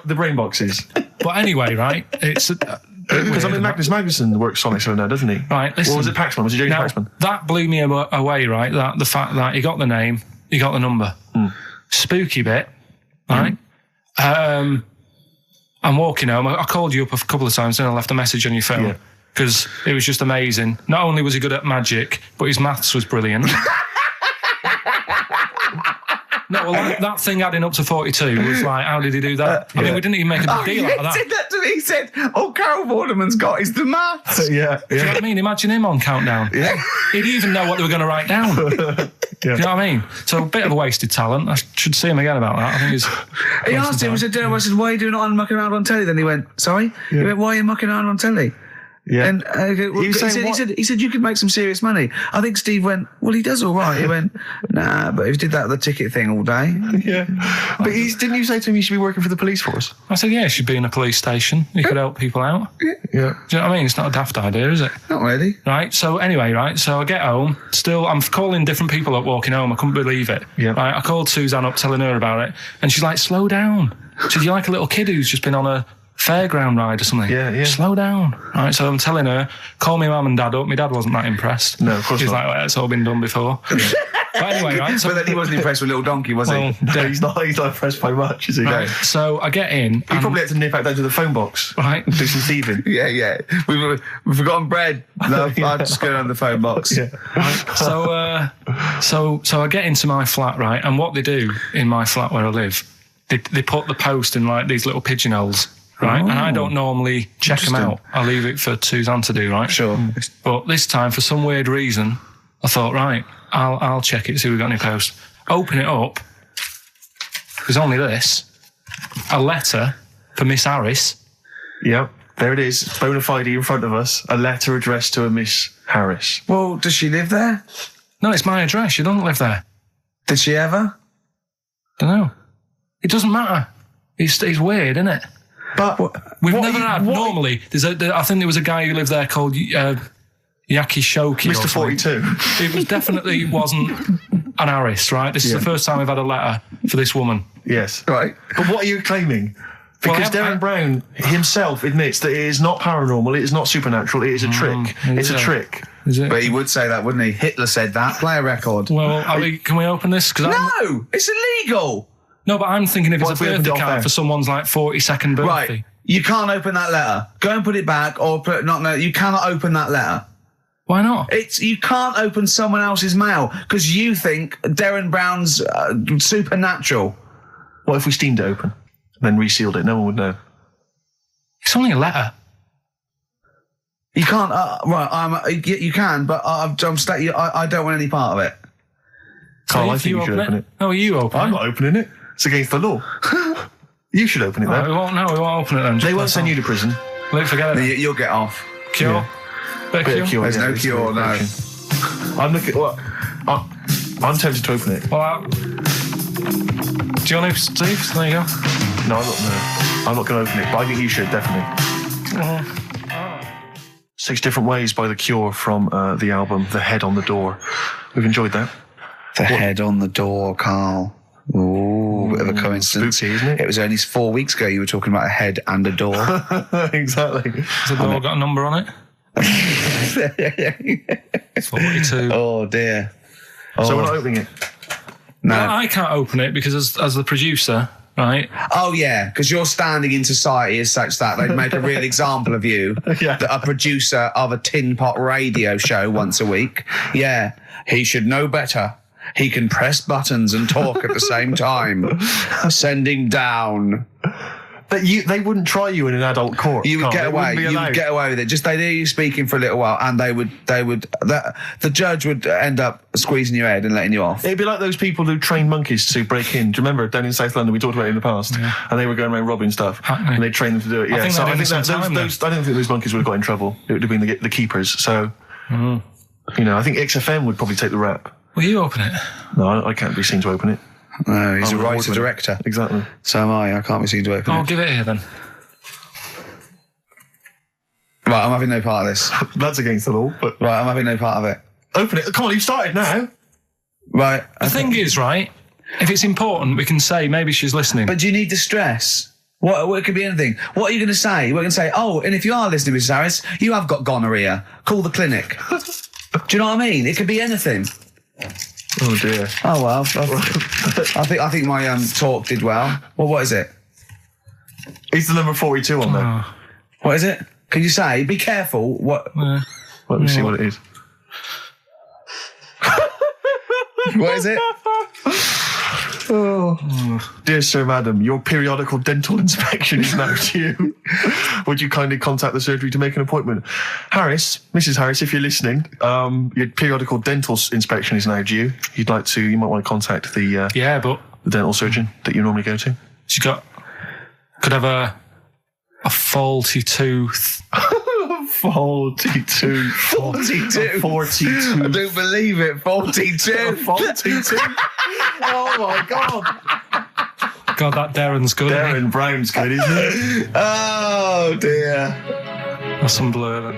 the brain boxes. But anyway, right? It's because Magnus Magnusson works Sonic so now, doesn't he? Right. Listen. Or was it Paxman? Was it Jamie Paxman? That blew me away, right? That the fact that he got the name, he got the number. Spooky bit, right? I'm walking home. I called you up a couple of times and I left a message on your phone. Yeah. Because it was just amazing. Not only was he good at magic, but his maths was brilliant. No, well, that thing adding up to 42 was like, how did he do that? I mean, we didn't even make a big deal out of that. He said that to me. He said, all Carol Vorderman's got is the maths. Yeah. Do you know what I mean? Imagine him on Countdown. Yeah. He'd even know what they were going to write down. Do you know what I mean? So a bit of a wasted talent. I should see him again about that. I think he's... He asked him, I said, why are you doing it on mucking around on telly? Then he went, sorry? Yeah. He went, why are you mucking around on telly? Yeah. And he said you could make some serious money. I think Steve went, well, he does all right. He went, nah, but he did that with the ticket thing all day. Yeah. But didn't you say to him you should be working for the police force? I said, yeah, he should be in a police station. He could help people out. Yeah. Do you know what I mean? It's not a daft idea, is it? Not really. Right. So anyway, right. So I get home. Still, I'm calling different people up walking home. I couldn't believe it. Yeah. Right. I called Suzanne up telling her about it. And she's like, slow down. She said, you're like a little kid who's just been on a fairground ride or something. Yeah. Slow down. Right, so I'm telling her, call me mum and dad up. My dad wasn't that impressed. No, of course He's not. like, well, it's all been done before. But anyway, right. So, but then he wasn't impressed with Little Donkey, was he? No, he's not impressed by much, is he? Right, so I get in. He probably had to nip out down to the phone box. Right. Do some thieving. Yeah. We've forgotten bread. No, I'll just go down the phone box. Yeah. Right, so I get into my flat, right, and what they do in my flat where I live, they put the post in like these little pigeonholes. Right, and I don't normally check them out. I leave it for Suzanne to do, right? Sure. But this time, for some weird reason, I thought, right, I'll check it, see if we've got any post. Open it up. There's only this. A letter for Miss Harris. Yep, there it is. Bona fide in front of us. A letter addressed to a Miss Harris. Well, does she live there? No, it's my address. She doesn't live there. Did she ever? Don't know. It doesn't matter. It's weird, isn't it? But we've never had. Normally, I think there was a guy who lived there called Yaki Shoki. Mr. 42. It was definitely wasn't an Harris, right? This is the first time we've had a letter for this woman. Yes. Right. But what are you claiming? Because Darren Brown himself admits that it is not paranormal, it is not supernatural, it is a trick. It's a trick. Is it? But he would say that, wouldn't he? Hitler said that. Play a record. Well, can we open this? No, it's illegal. No, but I'm thinking if it's a if we opened birthday it off card air? for someone's like 42nd birthday. Right. You can't open that letter. Go and put it back, or put you cannot open that letter. Why not? You can't open someone else's mail because you think Darren Brown's supernatural. What if we steamed it open, then resealed it? No one would know. It's only a letter. You can't. You can, but I don't want any part of it. Carl, I think you should open it. No, you open it. I'm not opening it. It's against the law. You should open it, though. Right, we won't open it then. They won't send you to prison. Look, forget it. You'll get off. Cure? Yeah. Bit of cure? There's no cure, no. I'm looking. Well, I'm tempted to open it. Well, do you want to, Steve? There you go. No, I'm not going to open it, but I think you should, definitely. 6 Different Ways by The Cure from the album The Head on the Door. We've enjoyed that. The head on the door, Carl. Ooh, bit of a coincidence. Spooky, isn't it? It was only 4 weeks ago you were talking about a head and a door. Exactly. Has the door got a number on it? 42. Oh, dear. So we're not opening it? No. Well, I can't open it because as the producer, right? Oh, yeah, because your standing in society is such that they'd make a real example of you. Yeah. A producer of a tin pot radio show once a week. Yeah, he should know better. He can press buttons and talk at the same time. Sending down. But they wouldn't try you in an adult court. You would Carl. get They away. wouldn't be You would allowed. get away with it. Just they'd hear you speaking for a little while, and the judge would end up squeezing your head and letting you off. It'd be like those people who train monkeys to break in. Do you remember down in South London? We talked about it in the past, and they were going around robbing stuff, Hackney. and they trained them to do it. Yeah, think so they I did think some time then. I don't think those monkeys would have got in trouble. It would have been the keepers. So, I think XFM would probably take the rap. Will you open it? No, I can't be seen to open it. No, he's I'm a an writer award-winner. director. Exactly. So am I. I can't be seen to open I'll it. give it here then. Right, I'm having no part of this. That's against the law, but Right, I'm having no part of it. open it. Come on, you've started now. Right. The thing is, right, if it's important, we can say maybe she's listening. But do you need the stress? What it could be anything. What are you going to say? We're going to say, oh, and if you are listening, Mrs. Harris, you have got gonorrhea. Call the clinic. Do you know what I mean? It could be anything. Oh dear. Oh well. I think my talk did well. Well, what is it? Is the number 42 on there? What is it? Can you say? Be careful. What? Let me see what it is. What is it? Dear Sir, Madam, your periodical dental inspection is now due. Would you kindly contact the surgery to make an appointment? Mrs. Harris, if you're listening, your periodical dental inspection is now due. You might want to contact the dental surgeon that you normally go to. She could have a faulty tooth. 42. 42. 42. I don't believe it. 42. 42. Oh my God. God, that Darren's good. isn't he? Darren Brown's good, isn't it? Oh dear. That's some blur.